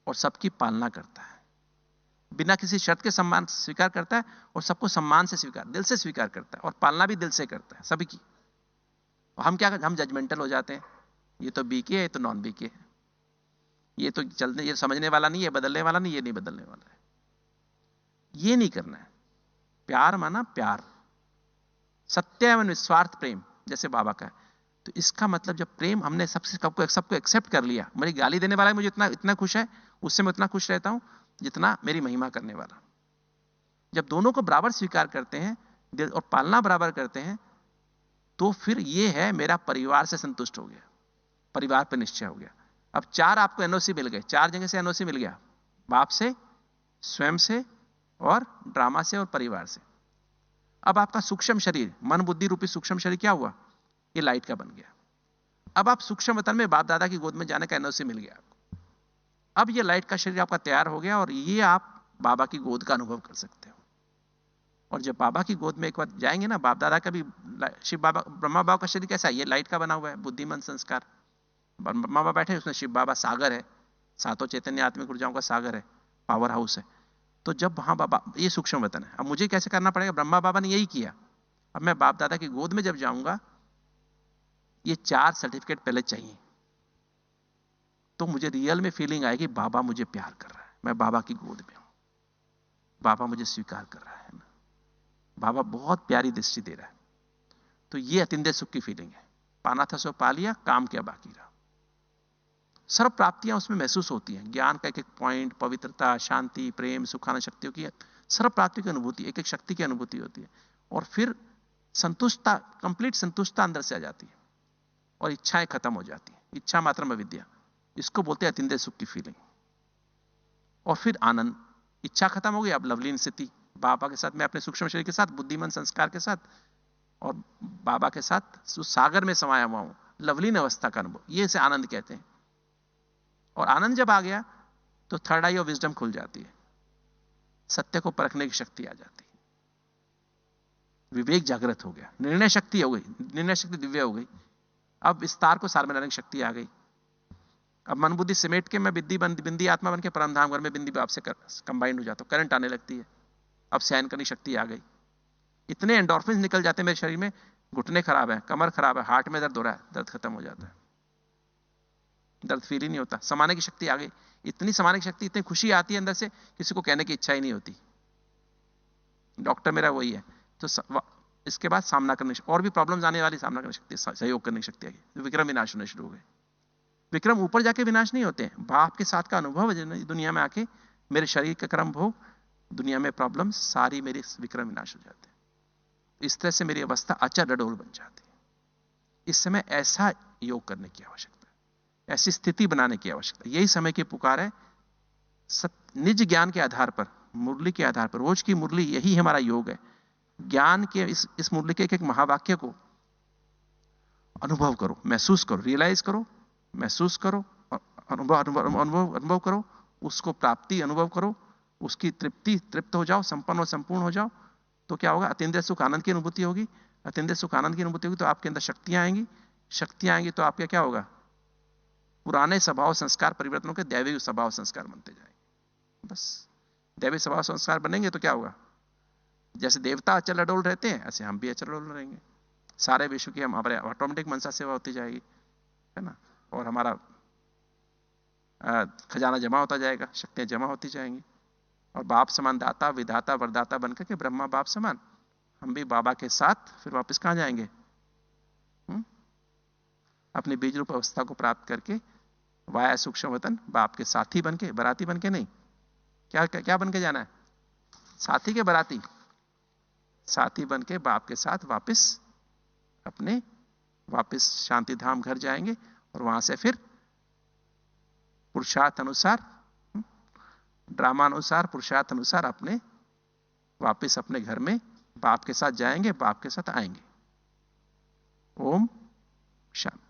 और सबकी पालना करता है, बिना किसी शर्त के सम्मान स्वीकार करता है, और सबको सम्मान से स्वीकार, दिल से स्वीकार करता है, और पालना भी दिल से करता है सभी की। और हम क्या करते हैं? हम जजमेंटल हो जाते हैं, ये तो बीके है, ये तो नॉन बीके है, ये तो चलने, ये समझने वाला नहीं है, बदलने वाला नहीं, ये नहीं बदलने वाला है। ये नहीं करना है। प्यार माना प्यार, सत्य एवं निस्वार्थ प्रेम, जैसे बाबा का है। तो इसका मतलब जब प्रेम हमने सबको एक्सेप्ट कर लिया, मेरी गाली देने वाला मुझे इतना खुश है, उससे मैं उतना खुश रहता हूं जितना मेरी महिमा करने वाला। जब दोनों को बराबर स्वीकार करते हैं और पालना बराबर करते हैं, तो फिर ये है मेरा परिवार से संतुष्ट हो गया, परिवार पर निश्चय हो गया। अब 4 आपको एनओसी मिल गए, 4 जगह से एनओसी मिल गया, बाप से, स्वयं से, और ड्रामा से, और परिवार से। अब आपका सूक्ष्म शरीर, मन बुद्धि रूपी सूक्ष्म शरीर क्या हुआ? ये लाइट का बन गया। अब आप सूक्ष्म वतन में बाप दादा की गोद में जाने का एनओसी मिल गया आपको। अब ये लाइट का शरीर आपका तैयार हो गया, और ये आप बाबा की गोद का अनुभव कर सकते हो। और जब बाबा की गोद में एक बार जाएंगे ना, बाप दादा का भी, शिव बाबा, ब्रह्मा बाबा का शरीर कैसा है? ये लाइट का बना हुआ है, बुद्धि मन संस्कार। ब्रह्मा बाबा बैठे, उसमें शिव बाबा सागर है, सातों चैतन्य आत्मिक ऊर्जाओं का सागर है, पावर हाउस है। तो जब वहां बाबा, ये सूक्ष्म वतन है। अब मुझे कैसे करना पड़ेगा? ब्रह्मा बाबा ने यही किया। अब मैं बाप दादा की गोद में जब जाऊंगा, ये 4 सर्टिफिकेट पहले चाहिए, तो मुझे रियल में फीलिंग आएगी बाबा मुझे प्यार कर रहा है, मैं बाबा की गोद में हूं, बाबा मुझे स्वीकार कर रहा है ना, बाबा बहुत प्यारी दृष्टि दे रहा है। तो ये अतिंद्रिय सुख की फीलिंग है। पाना था सो पा लिया, काम क्या बाकी रहा। सर्व प्राप्तियां उसमें महसूस होती हैं, ज्ञान का एक एक पॉइंट, पवित्रता, शांति, प्रेम, सुखाना शक्तियों की सर्व प्राप्ति की अनुभूति, एक एक शक्ति की अनुभूति होती है। और फिर संतुष्टता, कंप्लीट संतुष्टता अंदर से आ जाती है, और इच्छाएं खत्म हो जाती है। इच्छा मात्र में विद्या, इसको बोलते हैं अतिंद्रिय सुख की फीलिंग। और फिर आनंद, इच्छा खत्म हो गई, अब लवलीन स्थिति, बाबा के साथ, मैं अपने सूक्ष्म शरीर के साथ, बुद्धिमान संस्कार के साथ, और बाबा के साथ सागर में समाया हुआ हूं, लवलीन अवस्था का अनुभव, ये इसे आनंद कहते हैं। और आनंद जब आ गया तो थर्ड आई ऑफ विजडम खुल जाती है, सत्य को परखने की शक्ति आ जाती है, विवेक जागृत हो गया, निर्णय शक्ति हो गई, निर्णय शक्ति दिव्य हो गई। अब विस्तार को सार्वजनिक शक्ति आ गई। अब मन बुद्धि सिमेट के मैं बिंदी आत्मा बन के परमधाम घर में बिंदी बाप से कंबाइंड हो जाता हूं, करंट आने लगती है। अब सहन करने शक्ति आ गई। इतने एंडोर्फिन निकल जाते हैं मेरे शरीर में, घुटने खराब है, कमर खराब है, हार्ट में दर्द हो रहा है, दर्द खत्म हो जाता है, दर्द फील ही नहीं होता, समाने की शक्ति आ गई। इतनी समाने की शक्ति, इतनी खुशी आती है अंदर से, किसी को कहने की इच्छा ही नहीं होती। डॉक्टर मेरा वही है। तो इसके बाद सामना करने, और भी प्रॉब्लम्स आने वाली, सामना करने शक्ति, सहयोग करने की शक्ति आ गई। विक्रम विनाश होने शुरू हो गए। विक्रम ऊपर जाके विनाश नहीं होते हैं, बाप के साथ का अनुभव दुनिया में आके, मेरे शरीर का क्रम भोग, दुनिया में प्रॉब्लम सारी मेरी विक्रम विनाश हो जाते हैं। इस तरह से मेरी अवस्था अचर डडोल बन जाती है। इस समय ऐसा योग करने की आवश्यकता है, ऐसी स्थिति बनाने की आवश्यकता है। यही समय की पुकार है। निज ज्ञान के आधार पर, मुरली के आधार पर, रोज की मुरली, यही हमारा योग है। ज्ञान के इस मुरली के एक एक महावाक्य को अनुभव करो, महसूस करो, रियलाइज करो, महसूस करो, अनुभव करो, उसको प्राप्ति अनुभव करो, उसकी तृप्त हो जाओ, संपन्न और संपूर्ण हो जाओ, तो क्या होगा? अतीन्द्रिय सुख आनंद की अनुभूति होगी। अतीन्द्रिय सुख आनंद की अनुभूति होगी तो आपके अंदर शक्तियां आएंगी। शक्तियां आएंगी तो आपका क्या होगा? पुराने स्वभाव संस्कार परिवर्तनों के दैविक स्वभाव संस्कार बनते जाएंगे। बस दैविक स्वभाव संस्कार बनेंगे तो क्या होगा? जैसे देवता अचल अडोल रहते हैं, ऐसे हम भी अचल अडोल रहेंगे। सारे विश्व की हमारे ऑटोमेटिक मनसा सेवा होती जाएगी, है ना? और हमारा खजाना जमा होता जाएगा, शक्तियां जमा होती जाएंगी। और बाप समान दाता, विधाता, वरदाता बनकर के ब्रह्मा बाप समान हम भी बाबा के साथ फिर वापस कहां जाएंगे? अपनी बीज रूप अवस्था को प्राप्त करके वाया सूक्ष्म वतन बाप के साथी बनके, बराती बनके नहीं, क्या बनके जाना है? साथी के बराती, साथी बनके बाप के साथ वापस शांति धाम घर जाएंगे। और वहां से फिर पुरुषार्थ अनुसार, ड्रामा अनुसार, पुरुषार्थ अनुसार वापस अपने घर में बाप के साथ जाएंगे, बाप के साथ आएंगे। ओम शांति।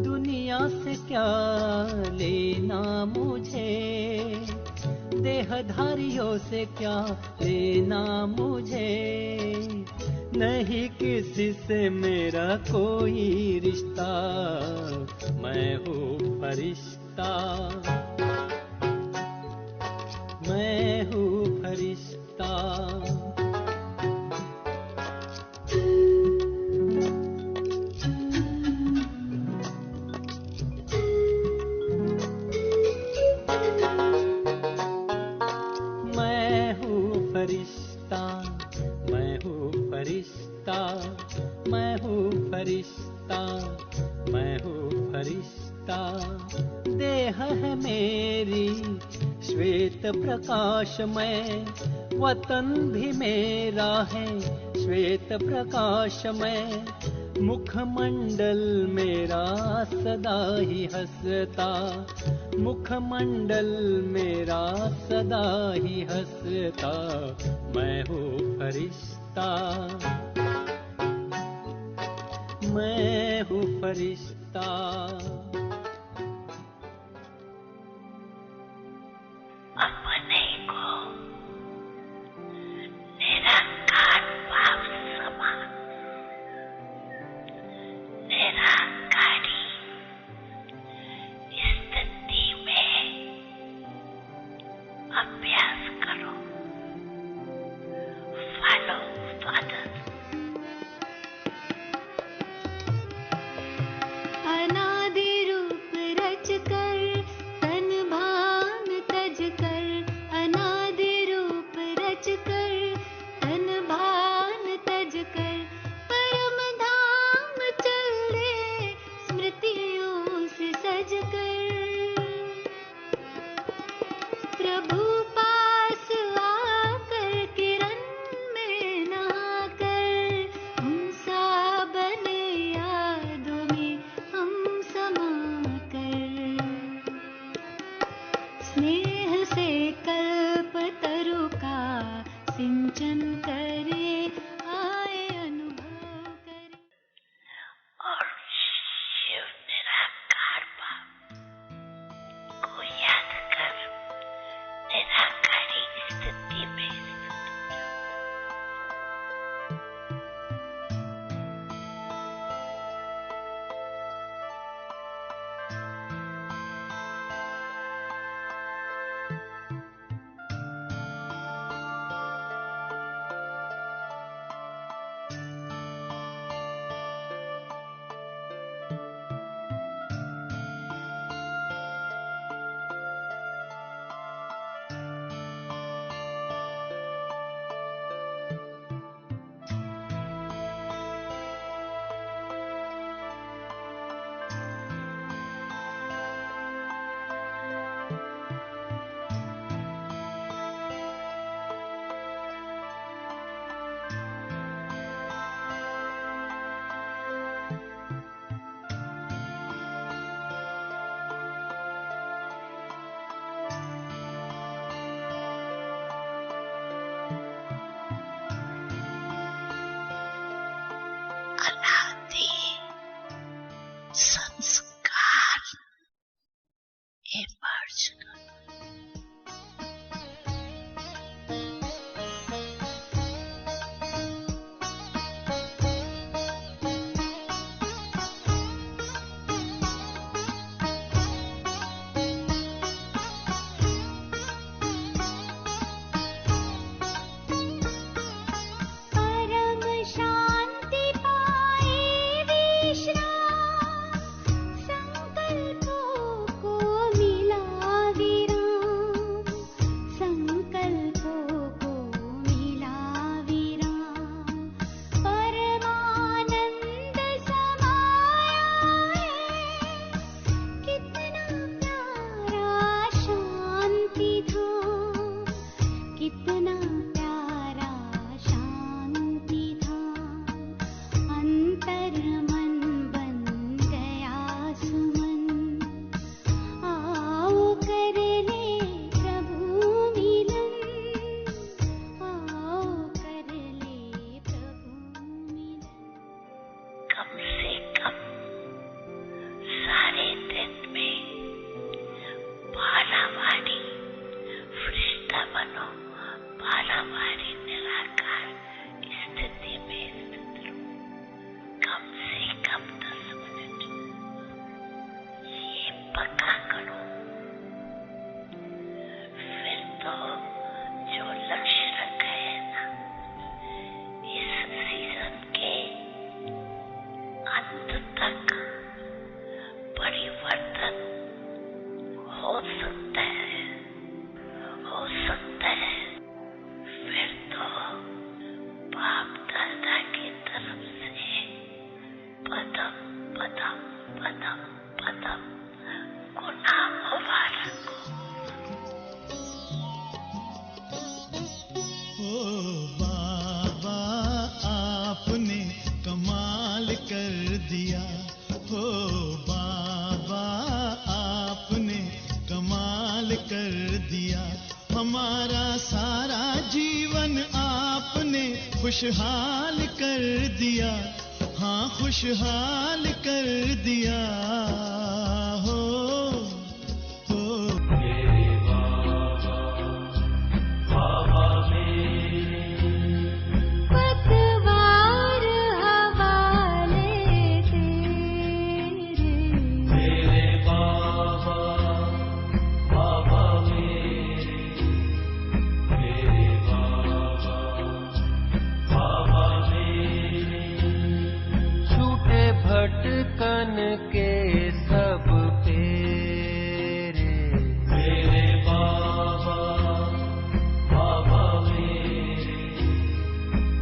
दुनिया से क्या लेना मुझे, देहधारियों से क्या लेना मुझे, नहीं किसी से मेरा कोई रिश्ता, मैं हूँ फरिश्ता, मैं हूँ फरिश्ता। मैं हूँ फरिश्ता, मैं हूँ फरिश्ता, मैं हूँ फरिश्ता, मैं हूँ फरिश्ता। देह है मेरी श्वेत प्रकाशमय, वतन भी मेरा है श्वेत प्रकाशमय, मुखमंडल मेरा सदा ही हंसता, मुखमंडल मेरा सदा ही हंसता, मैं हूँ फरिश्ता, मैं हूँ फरिश्ता। अपने को निरंकार भाव समान, निरंकारी स्थिति में अभ्यास करो, फॉलो फादर। अनादि रूप रच कर तन भान तज कर, अनादि रूप रच कर तन भान तज कर, परम धाम चल दे स्मृतियों से सज कर, प्रभु पास आकर किरण में नहा कर, हम सा बने यादों में हम समा कर, स्नेह से कल्प तरु का सिंचन करे, आए अनुभव करे। और शिव निराकार भाव को याद कर निराकारी स्थिति में स्थित हो। सकता है फिर तो बाप दादा की तरफ से पदम पदम पदम पदम गुनाह मुबारक ओ बाबा आपने कमाल कर दिया, ओ बाबा आपने कमाल कर दिया, हमारा सारा जीवन आपने खुशहाल कर दिया, हाँ खुशहाल कर दिया हो। पतवार हवाले तेरे, मेरे बाबा बाबा मेरे बाबा बाबा छूटे भटकन के सब फेरे, मेरे बाबा बाबा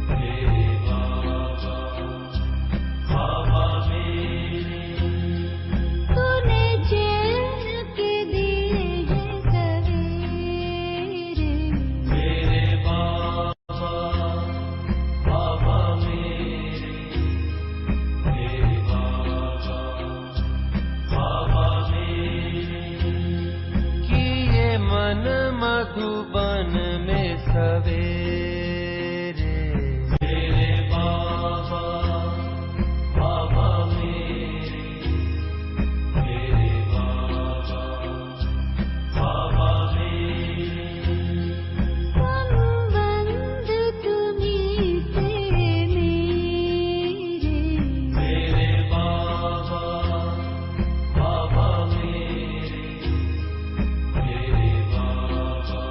मेरे बाबा बाबा तूने चैन के दिए हैं सवेरे, मेरे बाबा बाबा मेरे बाबा बाबा किए मन मधुबन में सवेरे, मेरे बाबा बाबा मेरे बाबा बाबा संबंध तुम्हीं से मेरे, मेरे बाबा बाबा मेरे बाबा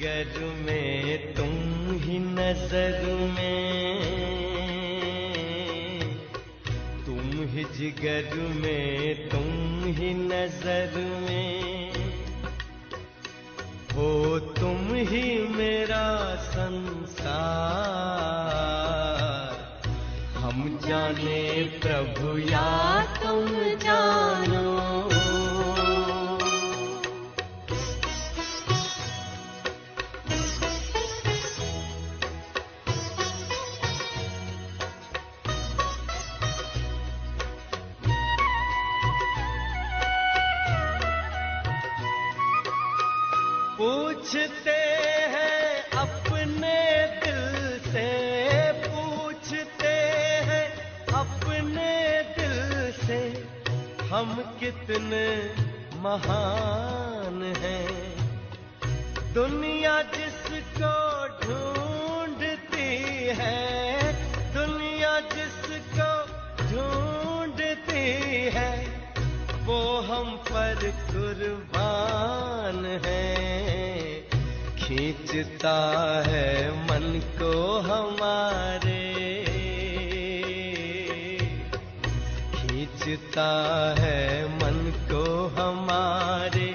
जिगर में तुम ही नजर में, तुम ही जिगर में तुम ही नजर में, हो तुम ही मेरा संसार। हम जाने प्रभु या तुम जानो, पूछते हैं अपने दिल से, पूछते हैं अपने दिल से, हम कितने महान हैं। दुनिया जिसको ढूंढती है, दुनिया जिसको ढूंढती है, वो हम पर कुर्बान है। खींचता है मन को हमारे, खींचता है मन को हमारे,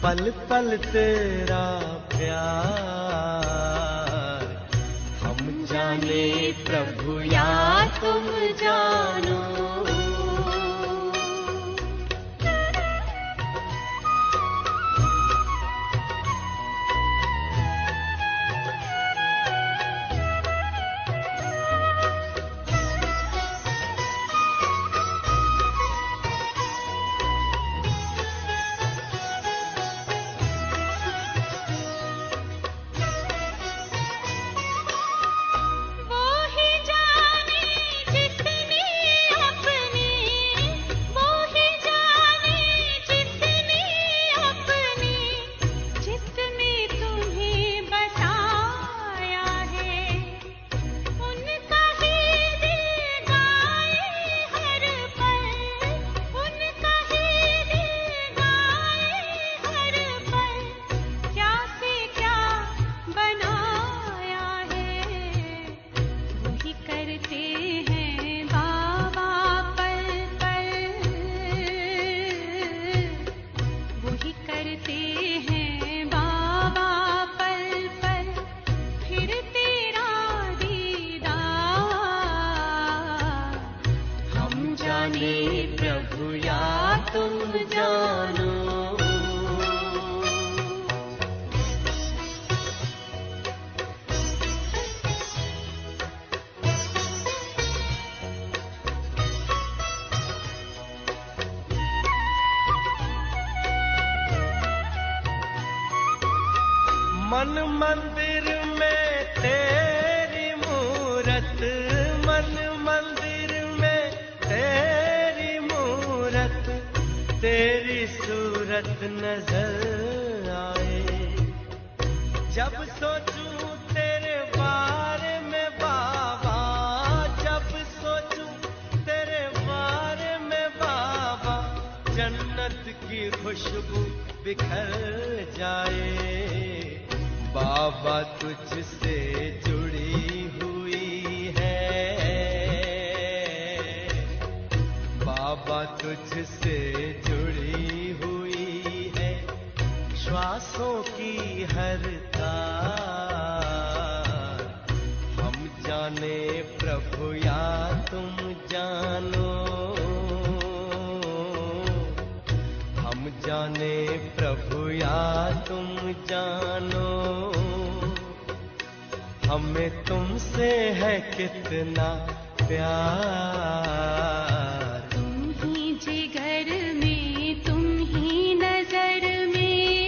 पल पल तेरा प्यार। हम जाने प्रभु या तुम जानो, प्रभु या तुम जानो। मन मंदिर में तेरी मूरत, मन मंदिर में तेरी मूरत, तेरी सूरत नजर आए। जब सोचूं तेरे बारे में बाबा, जब सोचूं तेरे बारे में बाबा, जन्नत की खुशबू बिखर जाए। बाबा तुझसे जुड़ी हुई है, बाबा तुझसे जुड़ी हुई है, श्वासों की हर तार। हम जाने प्रभु या तुम जानो, हम जाने प्रभु या तुम जानो। हमें तुमसे है कितना प्यार। तुम ही जिगर में, तुम ही नजर में,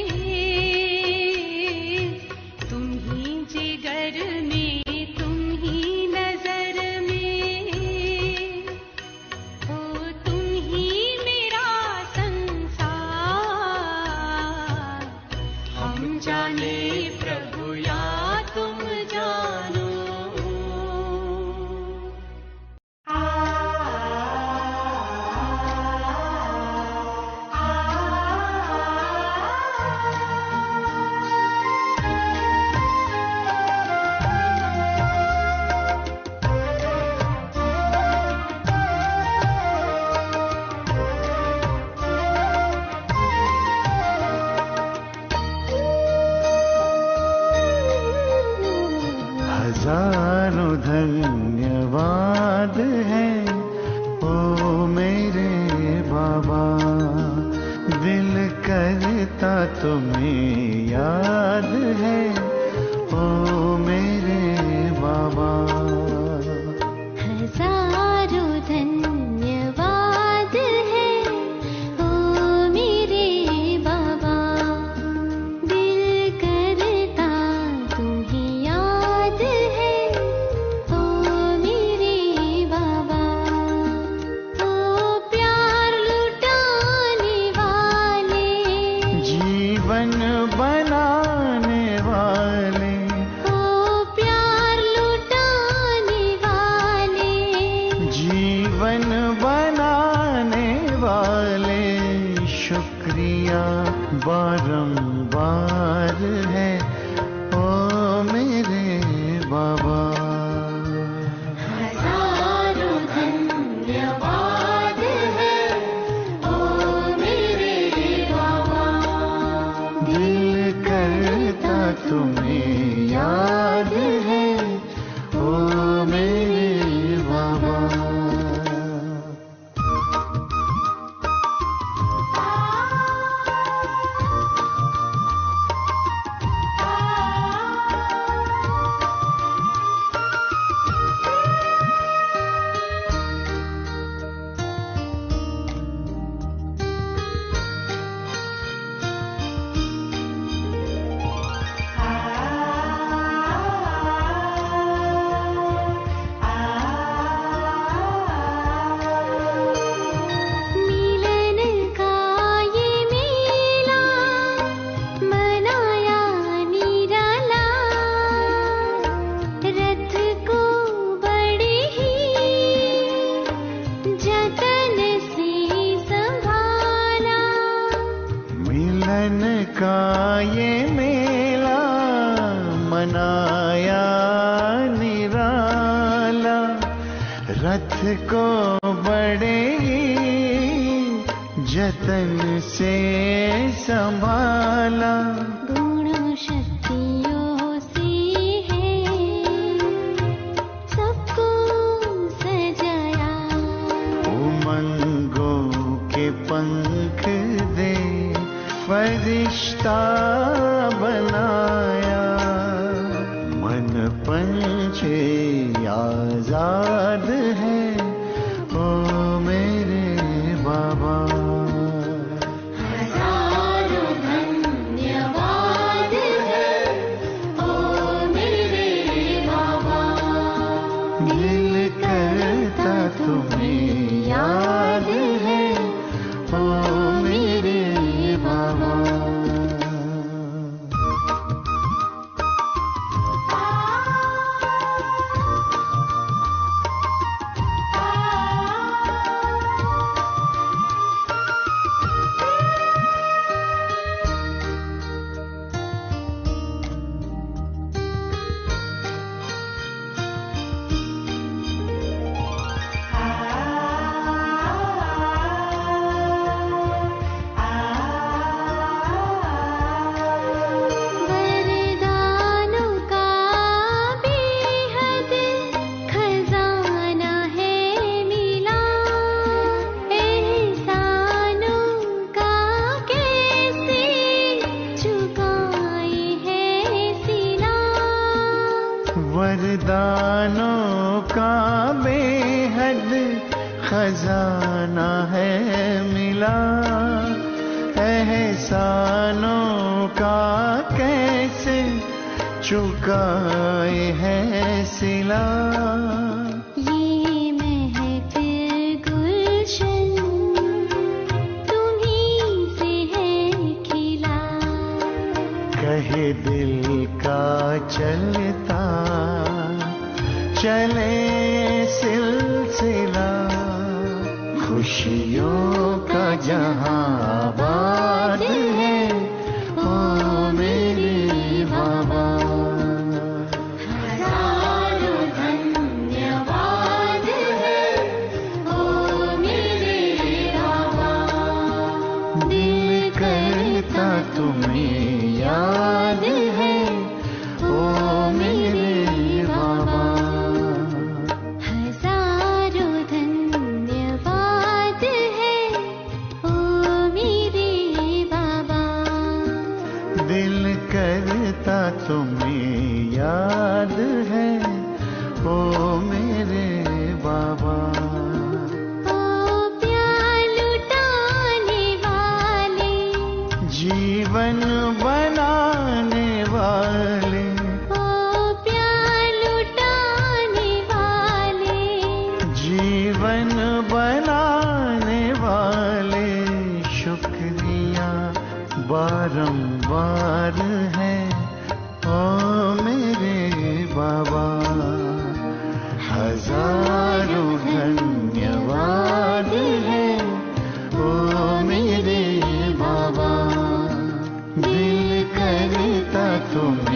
तुम ही जिगर में, तुम ही नजर में, हो तुम ही मेरा संसार। हम जाने प्रभु या तुम जानो। हजारों धन्यवाद है ओ मेरे बाबा, दिल करता तुम्हें याद है ओ मेरे बाबा। हजारों धन्यवाद है ओ मेरे बाबा, दिल करता तुम्हें याद है ओ मेरे बाबा। ओ प्यार लुटाने वाले, जीवन बनाने वाले, ओ प्यार लुटाने वाले, जीवन बनाने वाले, शुक्रिया बारंबार है ओ मेरे बाबा। हजारों धन्यवाद है ओ मेरे बाबा, दिल करता तुम्हें याद है ओ मेरे बाबा। मिलन का ये मेला मनाया निराला, रथ को बड़े ही जतन से संभाला। मिलन का ये मेला मनाया निराला, रथ को बड़े ही जतन से संभाला। गुणों शक्तियों से है सबको सजाया, उमंगों के पंख दे फरिश्ता बनाया, मन पंछी आजाद है ओ मेरे बाबा। हजारों धन्यवाद है ओ मेरे बाबा, दिल करता तुम्हें याद है ओ मेरे बाबा। वरदानों का बेहद खजाना है मिला, एहसानों का कैसे चुकाए है सिला। वरदानों का बेहद खजाना है मिला, एहसानों का कैसे चुकाए है सिला। ये महफिल गुलशन तुम्हीं से है खिला, कहे दिल का चलता चले सिलसिला, खुशियों का जहां आबाद है ओ मेरे बाबा। हजारों धन्यवाद है ओ मेरे बाबा, दिल करता तुम्हें याद है ओ मेरे बाबा। तुम्हें याद है ओ मेरे बाबा। ओ प्यार लुटाने वाले, जीवन बनाने वाले, ओ प्यार लुटाने वाले, जीवन बनाने वाले, शुक्रिया बारंबार है ओ मेरे बाबा। हजारों धन्यवाद है ओ मेरे बाबा। दिल करता तुम्हें